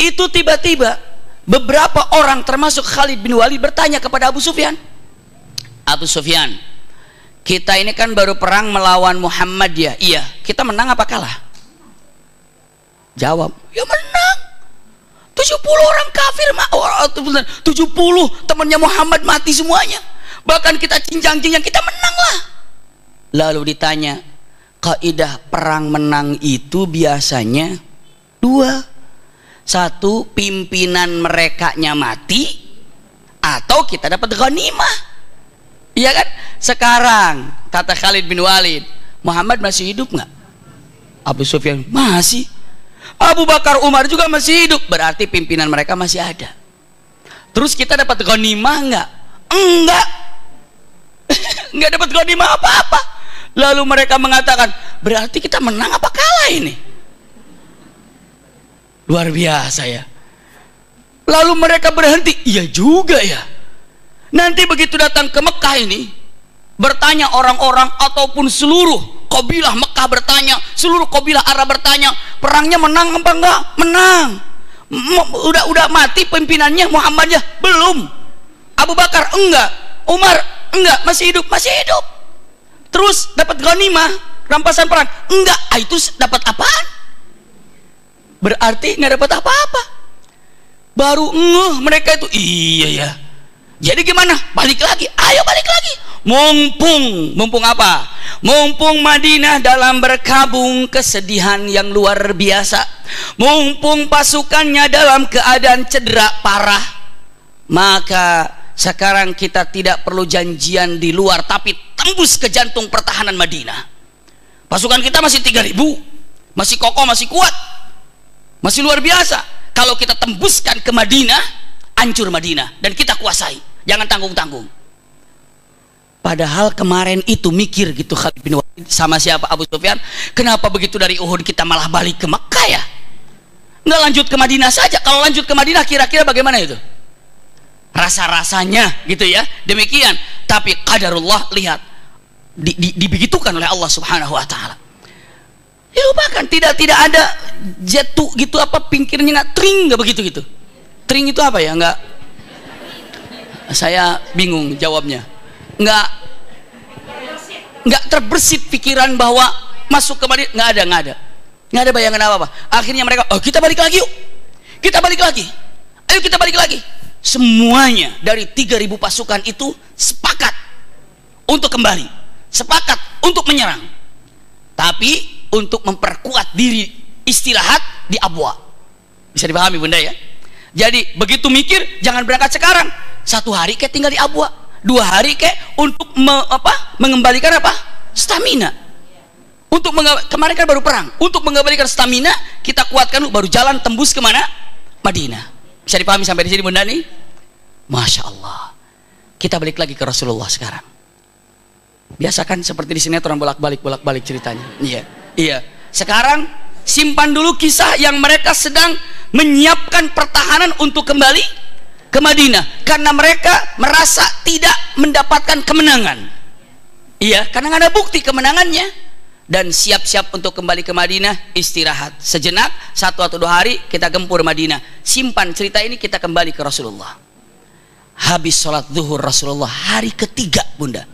Itu tiba-tiba beberapa orang termasuk Khalid bin Walid bertanya kepada Abu Sufyan, Abu Sufyan, kita ini kan baru perang melawan Muhammadiyah. Iya, kita menang apa kalah? Jawab, ya menang. 70 orang kafir, 70 temannya Muhammad mati semuanya. Bahkan kita cincang-cincang, kita menang lah. Lalu ditanya, kaidah perang menang itu biasanya dua. Satu, pimpinan merekanya mati, atau kita dapat ghanimah. Iya kan? Sekarang kata Khalid bin Walid, Muhammad masih hidup nggak? Abu Sufyan, masih. Abu Bakar, Umar juga masih hidup, berarti pimpinan mereka masih ada. Terus kita dapat ghanimah nggak? Enggak. Nggak dapat ghanimah apa-apa. Lalu mereka mengatakan, berarti kita menang apa kalah ini? Luar biasa ya. Lalu mereka berhenti, iya juga ya. Nanti begitu datang ke Mekah ini, bertanya orang-orang ataupun seluruh kabilah Mekah bertanya, seluruh kabilah Arab bertanya, perangnya menang apa enggak? Menang. Udah mati pimpinannya, Muhammadnya belum. Abu Bakar enggak, Umar enggak, masih hidup, masih hidup. Terus dapat ghanimah, rampasan perang enggak, itu dapat apaan? Berarti nggak dapat apa-apa. Baru ngeh mereka itu, iya ya. Jadi gimana? Balik lagi, ayo balik lagi. Mumpung apa? Mumpung Madinah dalam berkabung kesedihan yang luar biasa, mumpung pasukannya dalam keadaan cedera parah, maka sekarang kita tidak perlu janjian di luar, tapi tembus ke jantung pertahanan Madinah. Pasukan kita masih 3.000, masih kokoh, masih kuat, masih luar biasa. Kalau kita tembuskan ke Madinah, hancur Madinah dan kita kuasai. Jangan tanggung-tanggung. Padahal kemarin itu mikir gitu Khalid bin Walid sama siapa, Abu Sufyan, kenapa begitu dari Uhud kita malah balik ke Mekah ya? Nggak lanjut ke Madinah saja. Kalau lanjut ke Madinah kira-kira bagaimana itu? Rasa-rasanya gitu ya. Demikian. Tapi qadarullah, lihat, dibegitukan oleh Allah Subhanahu wa taala. Ya lupakan, tidak ada jatuh gitu apa pinggirnya nggak tring, nggak begitu gitu. Tring itu apa ya? Nggak, saya bingung jawabnya. Nggak terbersit pikiran bahwa masuk ke Madinah, nggak ada bayangan apa-apa. Akhirnya mereka, oh kita balik lagi yuk, kita balik lagi, ayo kita balik lagi. Semuanya dari 3.000 pasukan itu sepakat untuk kembali, sepakat untuk menyerang, tapi untuk memperkuat diri istirahat di Abwa. Bisa dipahami bunda ya? Jadi begitu mikir, jangan berangkat sekarang, 1 hari kayak tinggal di Abwa, 2 hari kayak untuk mengembalikan apa? Stamina. Untuk kemarin kan baru perang, untuk mengembalikan stamina kita kuatkan dulu, baru jalan tembus kemana? Madinah. Bisa dipahami sampai di sini bunda nih? Masya Allah. Kita balik lagi ke Rasulullah sekarang. Biasakan seperti di sinetron bolak-balik ceritanya. Iya. Sekarang simpan dulu kisah yang mereka sedang menyiapkan pertahanan untuk kembali ke Madinah karena mereka merasa tidak mendapatkan kemenangan. Iya, karena nggak ada bukti kemenangannya, dan siap-siap untuk kembali ke Madinah, istirahat sejenak 1 atau 2 hari kita gempur Madinah. Simpan cerita ini, kita kembali ke Rasulullah. Habis sholat zuhur Rasulullah hari ketiga bunda.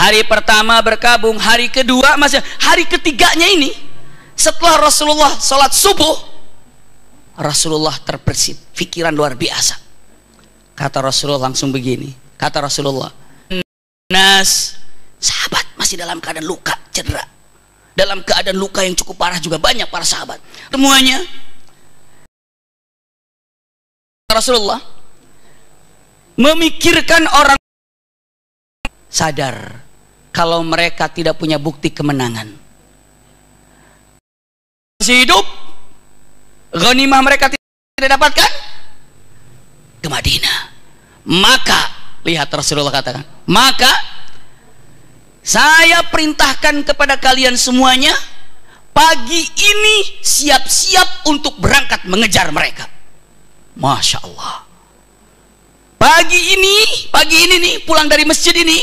Hari pertama berkabung, hari kedua masih, hari ketiganya ini setelah Rasulullah sholat subuh, Rasulullah terbersit pikiran luar biasa. Kata Rasulullah langsung begini, kata Rasulullah, Nas, sahabat masih dalam keadaan luka, cedera, dalam keadaan luka yang cukup parah juga, banyak para sahabat semuanya. Rasulullah memikirkan orang sadar kalau mereka tidak punya bukti kemenangan, masih hidup, ghanimah mereka tidak dapatkan ke Madinah. Maka lihat Rasulullah katakan, maka saya perintahkan kepada kalian semuanya, pagi ini siap-siap untuk berangkat mengejar mereka. Masya Allah. Pagi ini nih, pulang dari masjid ini,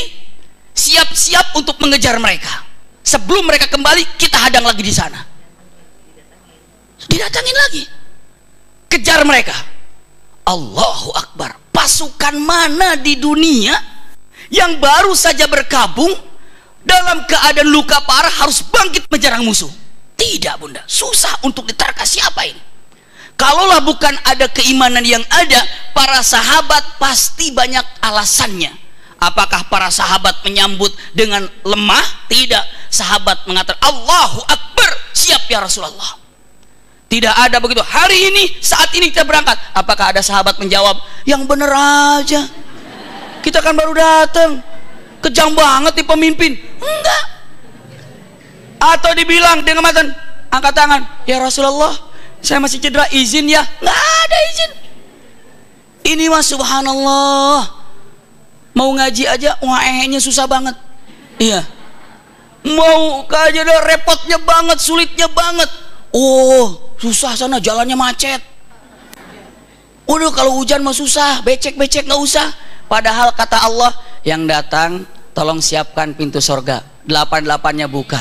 siap-siap untuk mengejar mereka. Sebelum mereka kembali, kita hadang lagi di sana. Didatangin lagi, kejar mereka. Allahu Akbar. Pasukan mana di dunia yang baru saja berkabung dalam keadaan luka parah harus bangkit menyerang musuh? Tidak bunda, susah untuk diterka siapa ini. Kalaulah bukan ada keimanan yang ada, para sahabat pasti banyak alasannya. Apakah para sahabat menyambut dengan lemah? Tidak. Sahabat mengatakan Allahu Akbar, siap ya Rasulullah. Tidak ada begitu. Hari ini, saat ini kita berangkat. Apakah ada sahabat menjawab, yang bener aja, kita kan baru datang, kejam banget nih pemimpin? Enggak. Atau dibilang dengan mata, angkat tangan, ya Rasulullah, saya masih cedera, izin ya? Nggak ada izin. Ini mah subhanallah, mau ngaji aja nya susah banget. Iya, mau kajian repotnya banget, sulitnya banget. Oh, susah sana, jalannya macet. Udah kalau hujan mah susah, becek-becek nggak usah. Padahal kata Allah, yang datang tolong siapkan pintu sorga, 8-8-nya buka.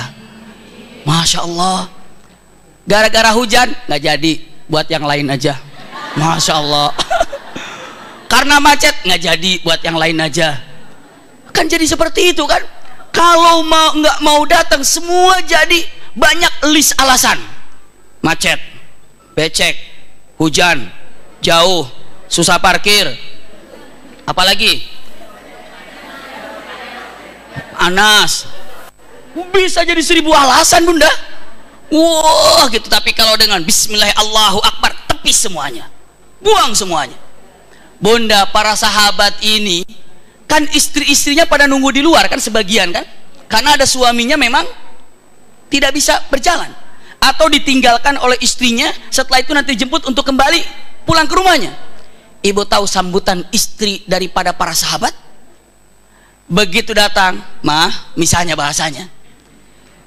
Masya Allah. Gara-gara hujan nggak jadi, buat yang lain aja. Masya Allah. Karena macet nggak jadi, buat yang lain aja. Kan jadi seperti itu kan. Kalau nggak mau datang, semua jadi banyak list alasan. Macet, becek, hujan, jauh, susah parkir, apalagi panas, bisa jadi 1000 alasan bunda. Wah gitu. Tapi kalau dengan Bismillah Allahu Akbar, tepis semuanya, buang semuanya. Bunda, para sahabat ini kan istri-istrinya pada nunggu di luar kan, sebagian kan, karena ada suaminya memang tidak bisa berjalan atau ditinggalkan oleh istrinya, setelah itu nanti jemput untuk kembali pulang ke rumahnya. Ibu tahu sambutan istri daripada para sahabat? Begitu datang, mah, misalnya bahasanya,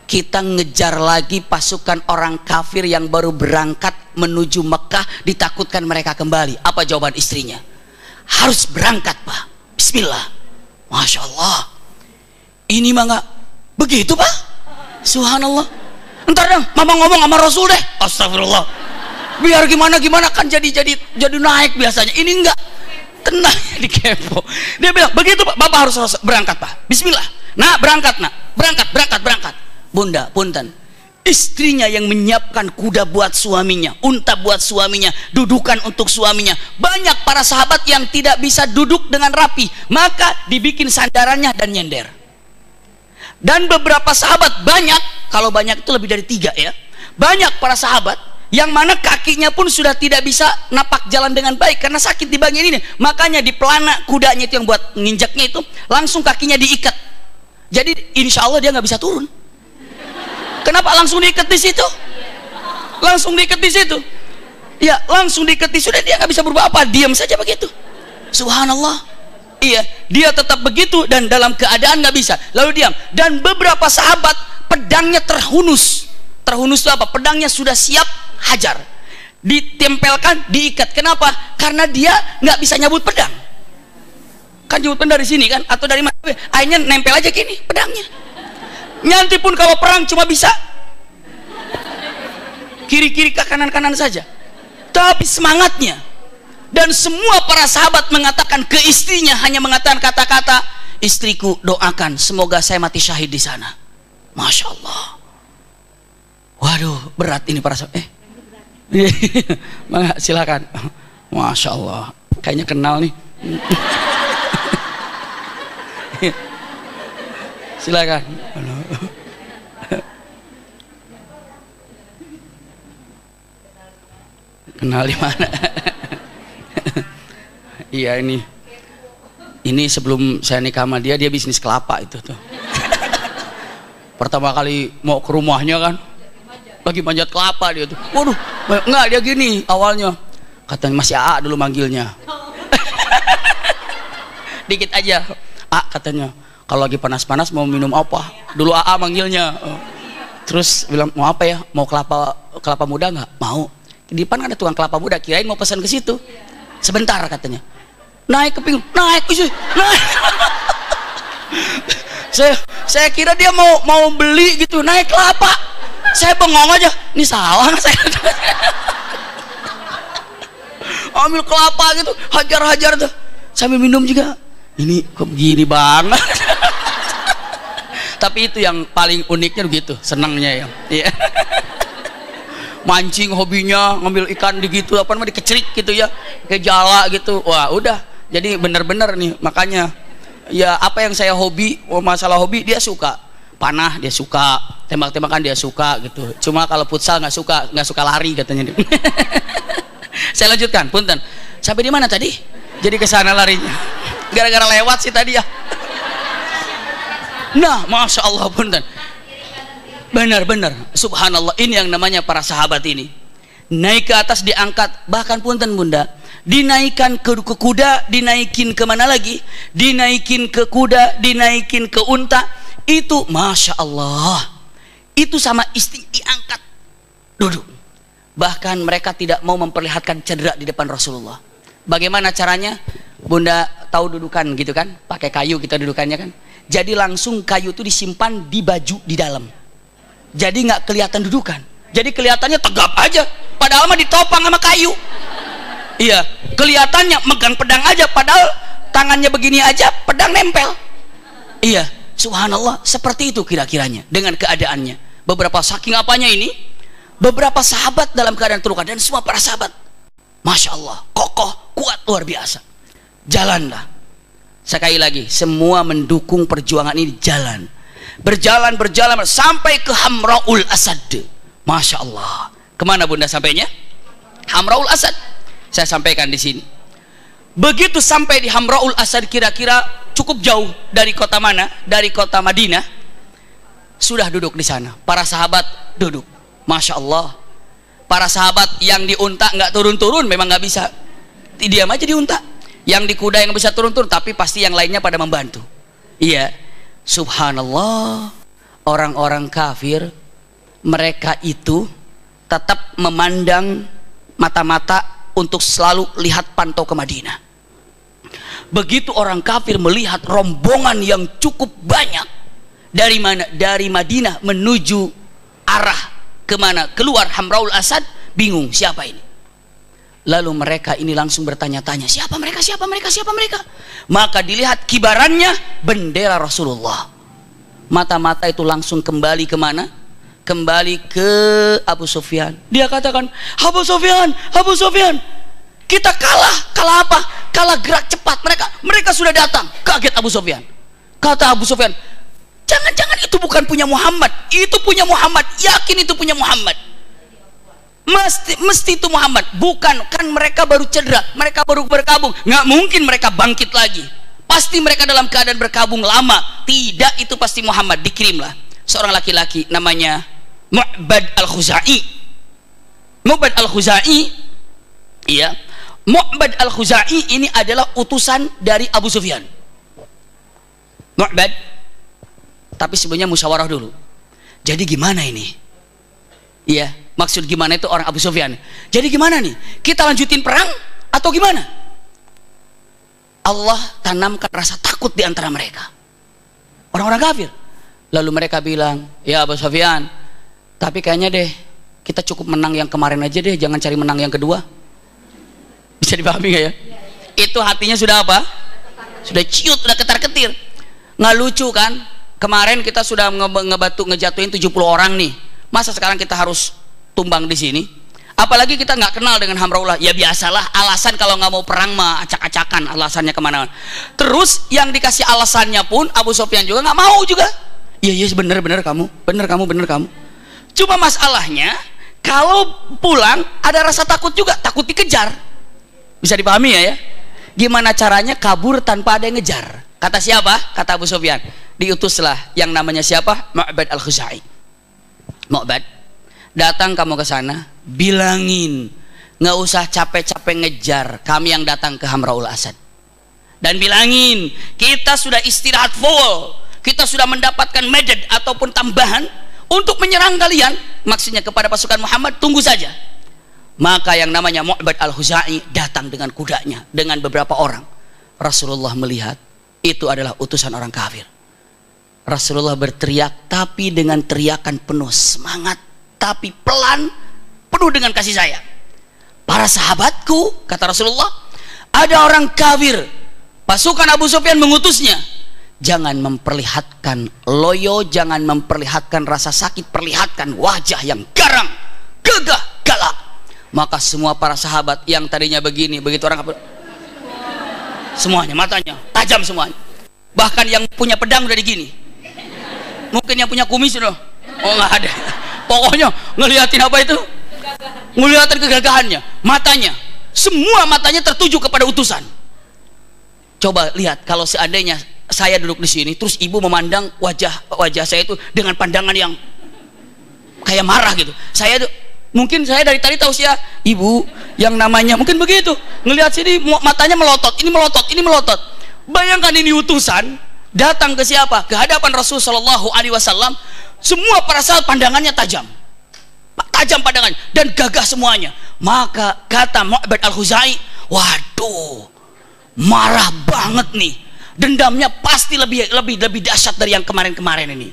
kita ngejar lagi pasukan orang kafir yang baru berangkat menuju Mekah, ditakutkan mereka kembali. Apa jawaban istrinya? Harus berangkat, Pak. Bismillah. Masya Allah. Ini mah nggak begitu, Pak. Subhanallah. Ntar dong, mama ngomong sama Rasul deh. Astagfirullah. Biar gimana kan jadi naik biasanya. Ini enggak. Tenang, di kepo. Dia bilang begitu, Pak. Bapak harus berangkat, Pak. Bismillah. Nah, berangkat, nak. Berangkat. Bunda, punten. Istrinya yang menyiapkan kuda buat suaminya, unta buat suaminya, dudukan untuk suaminya. Banyak para sahabat yang tidak bisa duduk dengan rapi, maka dibikin sandarannya dan nyender. Dan beberapa sahabat, banyak, kalau banyak itu lebih dari 3 ya, banyak para sahabat yang mana kakinya pun sudah tidak bisa napak jalan dengan baik karena sakit di bagian ini. Makanya di pelana kudanya itu yang buat nginjaknya itu, langsung kakinya diikat. Jadi insya Allah dia nggak bisa turun. Kenapa langsung diikat di situ? Langsung diikat di situ. Ya, langsung diikat di situ dan dia nggak bisa berubah apa, diam saja begitu. Subhanallah. Iya, dia tetap begitu dan dalam keadaan nggak bisa, lalu diam. Dan beberapa sahabat pedangnya terhunus. Terhunus itu apa? Pedangnya sudah siap hajar, ditempelkan, diikat. Kenapa? Karena dia nggak bisa nyabut pedang. Kan nyabut pedang dari sini kan, atau dari mana? Akhirnya nempel aja gini pedangnya. Nanti pun kalau perang cuma bisa kiri-kiri ke kanan-kanan saja. Tapi semangatnya. Dan semua para sahabat mengatakan ke istrinya, hanya mengatakan kata-kata, istriku doakan semoga saya mati syahid di sana. Masya Allah. Waduh, berat ini para sahabat. Silakan. Masya Allah. Kayaknya kenal nih. Silakan. Kenal di mana? Iya ini sebelum saya nikah sama dia bisnis kelapa itu tuh. Pertama kali mau ke rumahnya kan, lagi manjat kelapa dia tuh. Waduh, enggak, dia gini awalnya. Katanya masih AA dulu manggilnya. Dikit aja. A katanya, kalau lagi panas-panas mau minum apa? Dulu AA manggilnya. Terus bilang mau apa ya? Mau kelapa muda nggak? Mau. Di depan ada tukang kelapa muda, kirain mau pesan ke situ. Sebentar katanya. Naik ke pinggir, naik. Saya kira dia mau beli gitu, naik kelapa. Saya bengong aja, ini salah saya. Ambil kelapa gitu, hajar tuh, sambil minum juga. Ini kok begini banget. Tapi itu yang paling uniknya begitu, senangnya ya. Iya. Mancing hobinya, ngambil ikan di gitu, apa namanya, dikecerik gitu ya, kayak jala gitu. Wah udah, jadi bener-bener nih, makanya ya apa yang saya hobi, masalah hobi dia suka, panah dia suka, tembak-tembakan dia suka gitu. Cuma kalau futsal nggak suka lari katanya dia. Saya lanjutkan, punten. Sampai di mana tadi? Jadi ke sana larinya. Gara-gara lewat sih tadi ya. Nah, masya Allah, punten. Benar-benar, subhanallah, ini yang namanya para sahabat ini. Naik ke atas, diangkat, bahkan punten bunda, dinaikkan ke kuda, dinaikin kemana lagi, dinaikin ke kuda, dinaikin ke unta. Itu masya Allah, itu sama istri diangkat, duduk. Bahkan mereka tidak mau memperlihatkan cedera di depan Rasulullah. Bagaimana caranya? Bunda tahu dudukan gitu kan, pakai kayu kita dudukannya kan. Jadi langsung kayu itu disimpan di baju di dalam, jadi nggak kelihatan dudukan, jadi kelihatannya tegap aja, padahal mah ditopang sama kayu. Iya, kelihatannya megang pedang aja, padahal tangannya begini aja, pedang nempel. Iya, subhanallah, seperti itu kira-kiranya dengan keadaannya. Beberapa saking apanya ini, beberapa sahabat dalam keadaan terluka, dan semua para sahabat, masya Allah, kokoh, kuat, luar biasa. Jalanlah. Sekali lagi, semua mendukung perjuangan ini, jalan. Berjalan sampai ke Hamraul Asad. Masya Allah. Kemana bunda sampainya? Hamraul Asad. Saya sampaikan di sini. Begitu sampai di Hamraul Asad, kira-kira cukup jauh dari kota mana? Dari kota Madinah. Sudah duduk di sana. Para sahabat duduk. Masya Allah. Para sahabat yang di unta nggak turun-turun, memang nggak bisa. Diam aja di unta. Yang di kuda yang bisa turun-turun, tapi pasti yang lainnya pada membantu. Iya. Subhanallah, orang-orang kafir, mereka itu tetap memandang mata-mata untuk selalu lihat pantau ke Madinah. Begitu orang kafir melihat rombongan yang cukup banyak dari mana? Dari Madinah menuju arah kemana? Keluar Hamraul Asad, bingung siapa ini. Lalu mereka ini langsung bertanya-tanya, siapa mereka, siapa mereka, siapa mereka. Maka dilihat kibarannya bendera Rasulullah. Mata-mata itu langsung kembali kemana? Kembali ke Abu Sufyan. Dia katakan, Abu Sufyan, Abu Sufyan, kita kalah. Kalah apa? Kalah gerak cepat. Mereka sudah datang. Kaget Abu Sufyan. Kata Abu Sufyan, jangan-jangan itu bukan punya Muhammad. Itu punya Muhammad. Yakin itu punya Muhammad. Mesti itu Muhammad. Bukan, kan mereka baru cedera, mereka baru berkabung, nggak mungkin mereka bangkit lagi, pasti mereka dalam keadaan berkabung lama. Tidak, itu pasti Muhammad. Dikirimlah seorang laki-laki namanya Mu'bad al-Khuzai. Mu'bad al-Khuzai, iya, Mu'bad al-Khuzai ini adalah utusan dari Abu Sufyan. Mu'bad, tapi sebenarnya musyawarah dulu. Jadi gimana ini? Iya, maksud gimana itu orang Abu Sufyan. Jadi gimana nih? Kita lanjutin perang atau gimana? Allah tanamkan rasa takut di antara mereka, orang-orang kafir. Lalu mereka bilang, ya Abu Sufyan, tapi kayaknya deh kita cukup menang yang kemarin aja deh, jangan cari menang yang kedua. Bisa dipahami gak ya? Itu hatinya sudah apa? Sudah ciut, sudah ketar-ketir. Nggak lucu kan? Kemarin kita sudah ngejatuhin 70 orang nih. Masa sekarang kita harus tumbang di sini? Apalagi kita nggak kenal dengan Hamraullah. Ya biasalah, alasan kalau nggak mau perang mah acak-acakan alasannya kemana-mana. Terus yang dikasih alasannya pun Abu Sufyan juga nggak mau juga. Iya bener kamu. Cuma masalahnya kalau pulang ada rasa takut juga, takut dikejar. Bisa dipahami ya? Gimana caranya kabur tanpa ada yang ngejar? Kata siapa? Kata Abu Sufyan. Diutuslah yang namanya siapa? Mu'bad al-Khuzai. Mu'bad, datang kamu ke sana, bilangin nggak usah capek-capek ngejar kami yang datang ke Hamraul Asad, dan bilangin kita sudah istirahat full, kita sudah mendapatkan medad ataupun tambahan untuk menyerang kalian, maksudnya kepada pasukan Muhammad, tunggu saja. Maka yang namanya Mu'bad al-Khuzai datang dengan kudanya dengan beberapa orang. Rasulullah melihat itu adalah utusan orang kafir. Rasulullah berteriak, tapi dengan teriakan penuh semangat, tapi pelan, penuh dengan kasih sayang. Para sahabatku, kata Rasulullah, ada orang kafir, pasukan Abu Sufyan mengutusnya. Jangan memperlihatkan loyo, jangan memperlihatkan rasa sakit, perlihatkan wajah yang garang, gagah, galak. Maka semua para sahabat yang tadinya begini, begitu orang kafir, semuanya matanya tajam semuanya. Bahkan yang punya pedang udah digini. Mungkin yang punya kumis udah. Oh nggak ada. Pokoknya ngeliatin apa itu? Ngeliatin kegagahannya, matanya. Semua matanya tertuju kepada utusan. Coba lihat kalau seandainya saya duduk di sini, terus ibu memandang wajah saya itu dengan pandangan yang kayak marah gitu. Mungkin saya dari tadi tahu sih ya, ibu yang namanya mungkin begitu. Ngelihat sini matanya melotot, ini melotot, ini melotot. Bayangkan ini utusan datang ke siapa? Ke hadapan Rasul Shallallahu Alaihi Wasallam. Semua para sahabat pandangannya tajam pandangannya dan gagah semuanya. Maka kata Mu'bad al-Khuzai, waduh, marah banget nih. Dendamnya pasti lebih dahsyat dari yang kemarin-kemarin ini.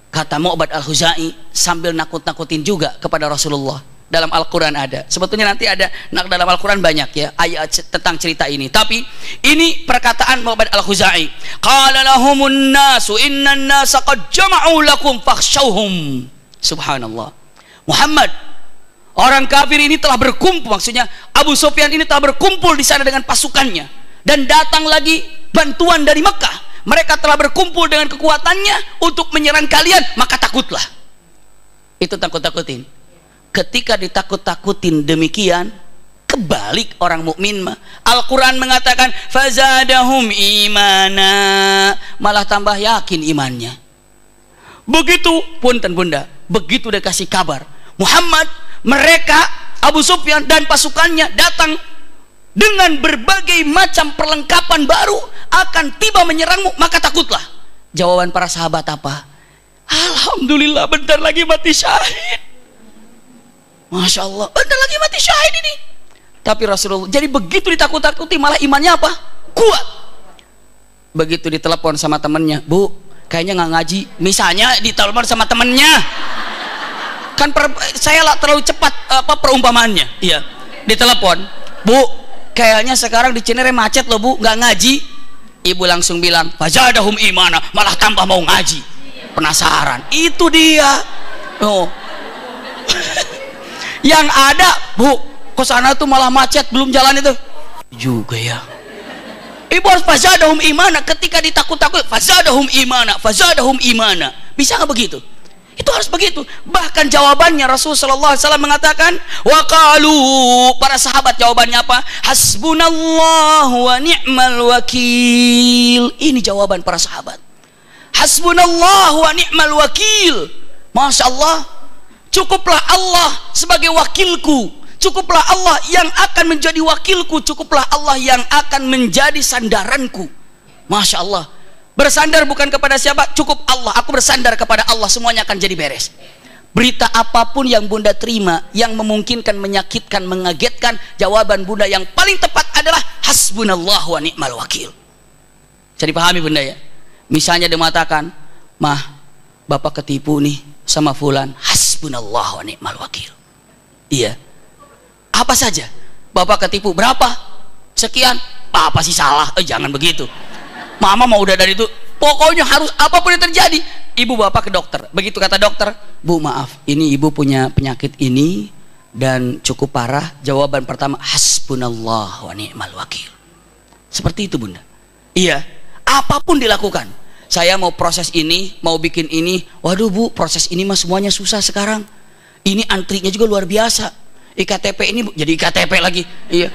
Kata Mu'bad al-Khuzai sambil nakut-nakutin juga kepada Rasulullah. Dalam Al-Quran ada, sebetulnya nanti ada dalam Al-Quran banyak ya ayat tentang cerita ini, tapi ini perkataan Mu'bad al-Khuzai. Qala lahumun nasu innan nasa qad jama'u lakum fakhshawhum. Subhanallah. Muhammad, orang kafir ini telah berkumpul, maksudnya Abu Sufyan ini telah berkumpul di sana dengan pasukannya, dan datang lagi bantuan dari Mekah. Mereka telah berkumpul dengan kekuatannya untuk menyerang kalian, maka takutlah. Itu takut-takutin. Ketika ditakut-takutin demikian, kebalik orang mukmin mah. Al-Quran mengatakan fazadahum imana, malah tambah yakin imannya. Begitu punten bunda, begitu dikasih kabar Muhammad, mereka Abu Sufyan dan pasukannya datang dengan berbagai macam perlengkapan baru akan tiba menyerangmu, maka takutlah. Jawaban para sahabat apa? Alhamdulillah, bentar lagi mati syahid. Masya Allah, bentar lagi mati syahid ini. Tapi Rasulullah, jadi begitu ditakut-takuti malah imannya apa? Kuat. Begitu ditelepon sama temennya, bu, kayaknya nggak ngaji. Misalnya ditelepon sama temennya, kan saya lah terlalu cepat perumpamaannya. Iya, ditelepon, bu, kayaknya sekarang di Cinere macet loh bu, nggak ngaji. Ibu langsung bilang, fazadahum imana, malah tambah mau ngaji. Penasaran, itu dia. Oh. Yang ada, bu, ke sana tuh malah macet, belum jalan itu juga ya. Ibu harus fazadahum imana, ketika ditakut-takut fazadahum imana, fazadahum imana. Bisa nggak begitu? Itu harus begitu. Bahkan jawabannya Rasulullah SAW mengatakan, wa qalu, para sahabat jawabannya apa? Hasbunallahu wa ni'mal wakil. Ini jawaban para sahabat. Hasbunallahu wa ni'mal wakil. Masya Allah, cukuplah Allah sebagai wakilku, cukuplah Allah yang akan menjadi wakilku, cukuplah Allah yang akan menjadi sandaranku. Masya Allah, bersandar bukan kepada siapa, cukup Allah. Aku bersandar kepada Allah, semuanya akan jadi beres. Berita apapun yang bunda terima yang memungkinkan, menyakitkan, mengagetkan, jawaban bunda yang paling tepat adalah hasbunallah wa ni'mal wakil. Bisa dipahami bunda ya? Misalnya dia mengatakan, mah, bapak ketipu nih sama fulan, hasbunallah wa ni'mal wakil. Iya, apa saja bapak ketipu, berapa sekian, apa sih salah, jangan begitu. Mama mau udah dari itu, pokoknya harus apapun yang terjadi. Ibu bapak ke dokter, begitu kata dokter, bu maaf, ini ibu punya penyakit ini dan cukup parah. Jawaban pertama, hasbunallah wa ni'mal wakil. Seperti itu bunda. Iya, apapun dilakukan. Saya mau proses ini, mau bikin ini, waduh bu, proses ini mah semuanya susah sekarang. Ini antrinya juga luar biasa. IKTP ini jadi IKTP lagi. Iya.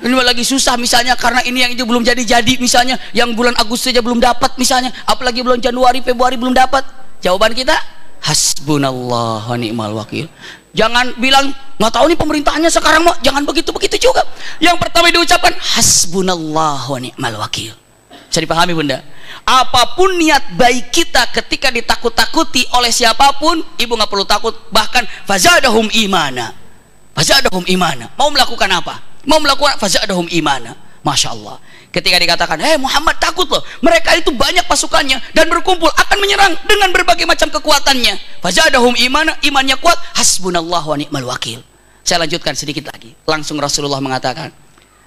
Ini lagi susah misalnya karena ini yang itu belum jadi misalnya, yang bulan Agustus saja belum dapat misalnya, apalagi bulan Januari, Februari belum dapat. Jawaban kita hasbunallah wa ni'mal wakil. Jangan bilang nggak tahu nih pemerintahnya sekarang mah, jangan begitu juga. Yang pertama diucapkan hasbunallah wa ni'mal wakil. Bisa dipahami bunda? Apapun niat baik kita ketika ditakut-takuti oleh siapapun, ibu nggak perlu takut. Bahkan fazadahum imana, fazadahum imana. Mau melakukan apa? Mau melakukan fazadahum imana. Masya Allah. Ketika dikatakan, Muhammad takut loh, mereka itu banyak pasukannya dan berkumpul akan menyerang dengan berbagai macam kekuatannya. Fazadahum imana, imannya kuat. Hasbunallah wa ni'mal wakil. Saya lanjutkan sedikit lagi. Langsung Rasulullah mengatakan,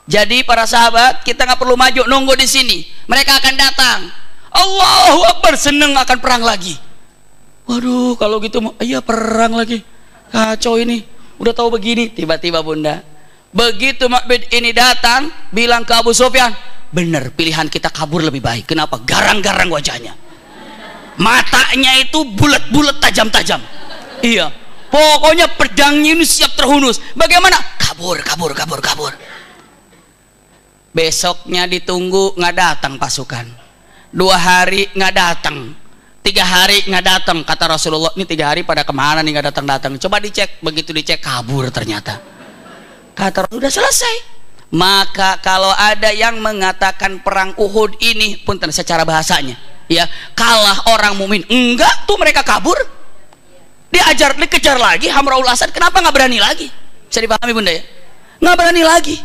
jadi para sahabat, kita nggak perlu maju nunggu di sini. Mereka akan datang. Allahu Akbar, seneng akan perang lagi. Waduh, kalau gitu, iya perang lagi. Kacau ini. Udah tahu begini, tiba-tiba bunda. Begitu Mu'bad ini datang, bilang ke Abu Sufyan, bener, pilihan kita kabur lebih baik. Kenapa? Garang-garang wajahnya, matanya itu bulat-bulat, tajam-tajam. Iya, pokoknya pedangnya ini siap terhunus. Bagaimana? Kabur. Besoknya ditunggu, nggak datang pasukan. 2 hari nggak datang, 3 hari nggak datang. Kata Rasulullah, ini 3 hari pada kemana nih nggak datang. Coba dicek. Begitu dicek, kabur ternyata. Kata Rasulullah, sudah selesai. Maka kalau ada yang mengatakan perang Uhud ini, punten secara bahasanya, ya, kalah orang mukmin, enggak tuh, mereka kabur. Dikejar lagi Hamraul Asad, kenapa nggak berani lagi? Bisa dipahami bunda ya? Nggak berani lagi.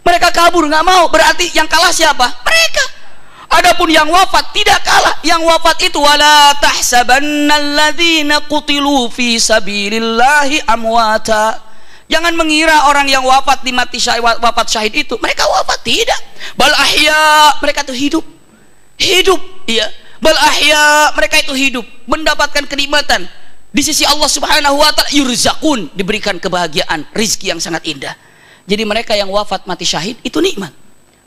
Mereka kabur, nggak mau. Berarti yang kalah siapa? Mereka. Adapun yang wafat tidak kalah. Yang wafat itu wala tahsabannalladzina qutilu fi sabilillahi amwata. Jangan mengira orang yang wafat wafat syahid itu mereka wafat, tidak. Bal ahya, mereka itu hidup, iya. Bal ahya, mereka itu hidup, mendapatkan kenikmatan di sisi Allah Subhanahu wa taala, yurzaqun, diberikan kebahagiaan, rizki yang sangat indah. Jadi mereka yang wafat mati syahid itu nikmat.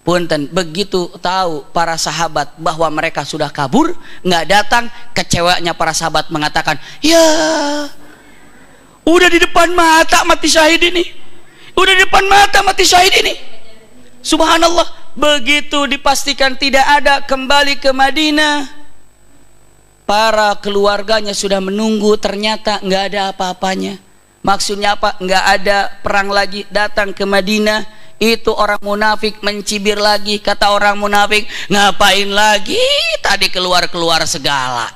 Punten, begitu tahu para sahabat bahwa mereka sudah kabur, nggak datang, kecewanya para sahabat mengatakan, ya udah di depan mata mati syahid ini, udah di depan mata mati syahid ini. Subhanallah, begitu dipastikan tidak ada, kembali ke Madinah, para keluarganya sudah menunggu, ternyata nggak ada apa-apanya. Maksudnya apa? Nggak ada perang lagi. Datang ke Madinah, itu orang munafik mencibir lagi. Kata orang munafik, ngapain lagi tadi keluar segala,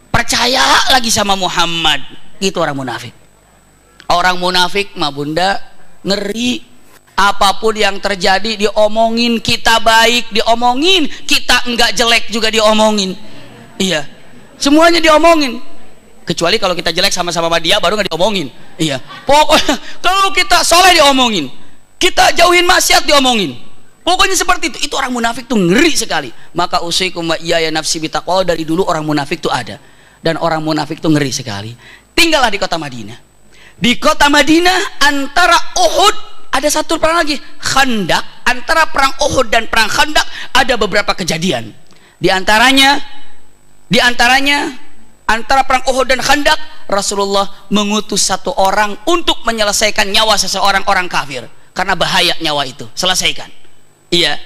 percaya lagi sama Muhammad. Itu orang munafik. Orang munafik mah bunda ngeri. Apapun yang terjadi diomongin, kita baik diomongin, kita enggak jelek juga diomongin. Iya, semuanya diomongin. Kecuali kalau kita jelek sama-sama dia baru nggak diomongin. Iya, pokoknya kalau kita soleh diomongin, kita jauhin maksiat diomongin. Pokoknya seperti itu. Itu orang munafik tuh ngeri sekali. Maka usikum wa iyaya nafsi bitaqwa, dari dulu orang munafik tuh ada. Dan orang munafik tuh ngeri sekali. Tinggallah di kota Madinah. Di kota Madinah antara Uhud ada satu perang lagi, Khandak. Antara perang Uhud dan perang Khandak ada beberapa kejadian. Di antaranya antara perang Uhud dan Khandak, Rasulullah mengutus satu orang untuk menyelesaikan nyawa seseorang orang kafir. Karena bahaya nyawa itu, selesaikan. Iya.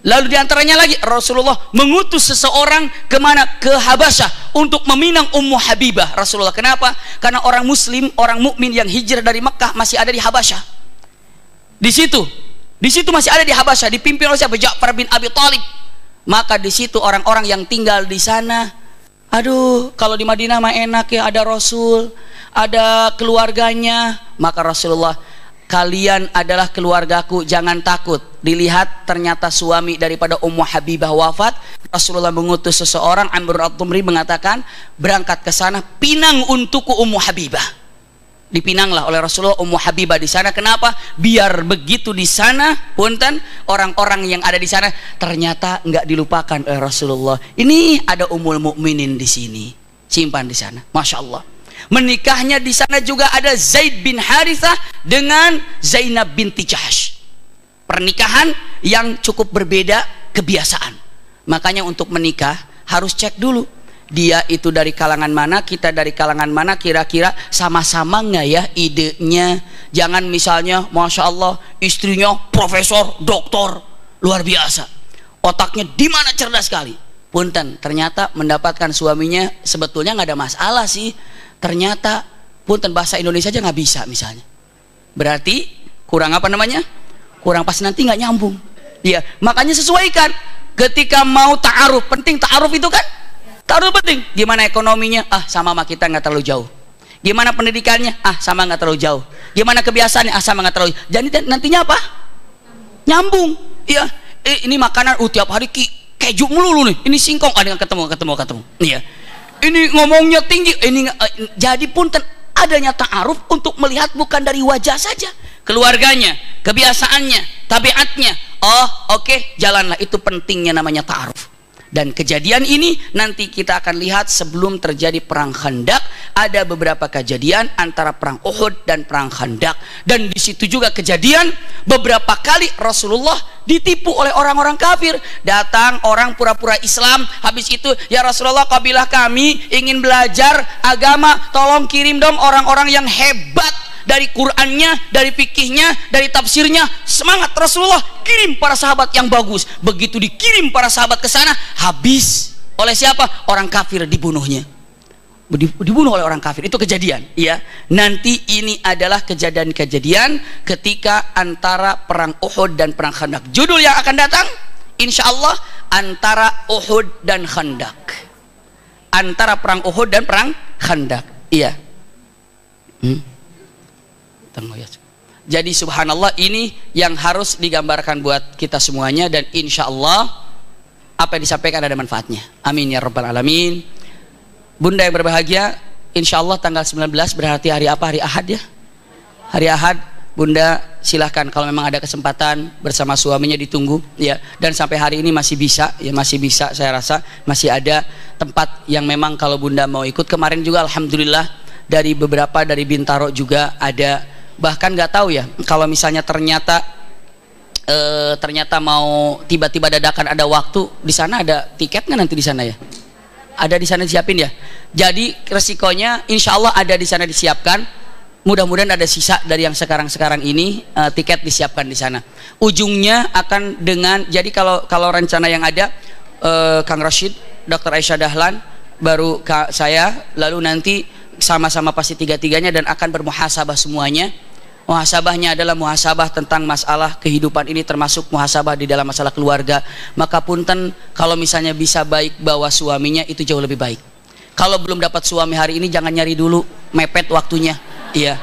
Lalu diantaranya lagi Rasulullah mengutus seseorang kemana? Ke Habasyah untuk meminang Ummu Habibah. Rasulullah, kenapa? Karena orang Muslim, orang mukmin yang hijrah dari Mekah masih ada di Habasyah. Di situ masih ada di Habasyah, dipimpin oleh siapa? Ja'far bin Abi Thalib. Maka di situ orang-orang yang tinggal di sana, aduh, kalau di Madinah mah enak ya, ada Rasul, ada keluarganya. Maka Rasulullah, kalian adalah keluargaku, jangan takut. Dilihat ternyata suami daripada Ummu Habibah wafat. Rasulullah mengutus seseorang, Amr ad-Dumri, mengatakan berangkat ke sana, pinang untukku Ummu Habibah. Dipinanglah oleh Rasulullah Ummu Habibah di sana. Kenapa? Biar begitu di sana, punten, orang-orang yang ada di sana ternyata nggak dilupakan oleh Rasulullah. Ini ada Ummul Mukminin di sini, simpan di sana. Masya Allah. Menikahnya di sana juga ada Zaid bin Harithah dengan Zainab binti Jahsh. Pernikahan yang cukup berbeda kebiasaan. Makanya untuk menikah harus cek dulu, dia itu dari kalangan mana, kita dari kalangan mana, kira-kira sama-sama nggak ya idenya. Jangan misalnya Masya Allah istrinya profesor, doktor, luar biasa, otaknya di mana cerdas sekali, punten, ternyata mendapatkan suaminya sebetulnya nggak ada masalah sih, ternyata punten bahasa Indonesia aja nggak bisa misalnya, berarti kurang apa namanya, kurang pas, nanti nggak nyambung. Iya, makanya sesuaikan ketika mau ta'aruf. Penting ta'aruf itu kan, ta'aruf penting. Gimana ekonominya? Ah, sama kita nggak terlalu jauh. Gimana pendidikannya? Ah, sama nggak terlalu jauh. Gimana kebiasaannya? Ah, sama nggak terlalu. Jadi nantinya apa? Nyambung. Iya, ini makanan tiap hari keju melulu nih, ini singkong, ada ketemu. Iya, ini ngomongnya tinggi, ini jadi punten, adanya ta'aruf untuk melihat bukan dari wajah saja, keluarganya, kebiasaannya, tabiatnya. Oh, oke, jalanlah. Itu pentingnya namanya ta'aruf. Dan kejadian ini nanti kita akan lihat sebelum terjadi perang Khandaq, ada beberapa kejadian antara perang Uhud dan perang Khandaq. Dan di situ juga kejadian beberapa kali Rasulullah ditipu oleh orang-orang kafir. Datang orang pura-pura Islam, habis itu, ya Rasulullah, kabilah kami ingin belajar agama, tolong kirim dong orang-orang yang hebat dari Qur'annya, dari fikihnya, dari tafsirnya. Semangat Rasulullah, kirim para sahabat yang bagus. Begitu dikirim para sahabat ke sana, habis oleh siapa? Orang kafir dibunuhnya. Dibunuh oleh orang kafir. Itu kejadian, ya. Nanti ini adalah kejadian-kejadian ketika antara perang Uhud dan perang Khandaq. Judul yang akan datang, insya Allah, antara Uhud dan Khandaq. Antara perang Uhud dan perang Khandaq, iya. Jadi subhanallah, ini yang harus digambarkan buat kita semuanya, dan insya Allah apa yang disampaikan ada manfaatnya. Amin ya rabbal alamin. Bunda yang berbahagia, insya Allah tanggal 19 berarti hari apa? Hari Ahad, ya. Hari Ahad, Bunda silahkan kalau memang ada kesempatan bersama suaminya, ditunggu, ya. Dan sampai hari ini masih bisa, ya, masih bisa. Saya rasa masih ada tempat yang memang kalau Bunda mau ikut. Kemarin juga alhamdulillah dari beberapa dari Bintaro juga ada. Bahkan nggak tahu ya, kalau misalnya ternyata mau tiba-tiba dadakan ada waktu di sana, ada tiket nggak nanti di sana, ya? Ada di sana disiapin, ya. Jadi resikonya insya Allah ada di sana disiapkan. Mudah-mudahan ada sisa dari yang sekarang ini, tiket disiapkan di sana. Ujungnya akan dengan, jadi kalau rencana yang ada, Kang Rashid, Dr. Aisyah Dahlan, baru saya, lalu nanti sama-sama pasti tiga-tiganya, dan akan bermuhasabah semuanya. Muhasabahnya adalah muhasabah tentang masalah kehidupan ini, termasuk muhasabah di dalam masalah keluarga. Maka punten kalau misalnya bisa baik bawa suaminya, itu jauh lebih baik. Kalau belum dapat suami hari ini, jangan nyari dulu, mepet waktunya. Iya,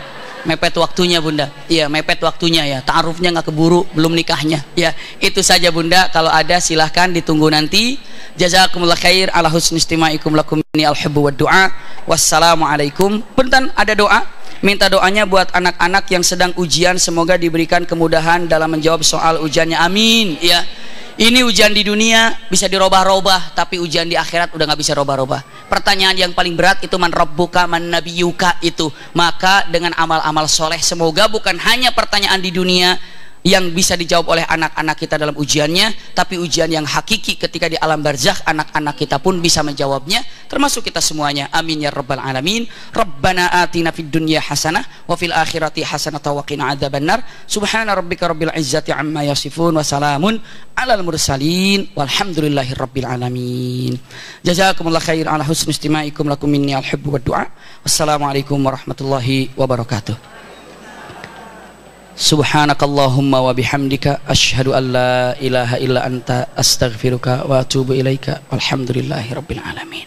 mepet waktunya Bunda. Iya, mepet waktunya, ya. Ta'arufnya nggak keburu, belum nikahnya. Ya, itu saja Bunda. Kalau ada silahkan ditunggu nanti. Jazakumullah khair ala husni istimaikum lakum ini al-hubbu wa du'a. Wassalamualaikum. Punten, ada doa. Minta doanya buat anak-anak yang sedang ujian, semoga diberikan kemudahan dalam menjawab soal ujiannya. Amin, ya. Ini ujian di dunia bisa dirobah-robah, tapi ujian di akhirat udah nggak bisa robah-robah. Pertanyaan yang paling berat itu man rabbuka man nabiyuka itu. Maka dengan amal-amal soleh, semoga bukan hanya pertanyaan di dunia yang bisa dijawab oleh anak-anak kita dalam ujiannya, tapi ujian yang hakiki ketika di alam barzakh, anak-anak kita pun bisa menjawabnya, termasuk kita semuanya. Amin ya rabbal alamin. Rabbana atina fid dunya hasanah wa fil akhirati hasanah wa qina adzabannar. Subhana rabbika rabbil izzati amma yasifun wa salamun alal mursalin walhamdulillahi rabbil alamin. Jazakumullah khair ala husni istimaikum lakum minni al-hubbu wad du'a. Wassalamualaikum warahmatullahi wabarakatuh. Subhanakallahumma wa bihamdika asyhadu an la ilaha illa anta astaghfiruka wa atubu ilaika walhamdulillahi rabbil alamin.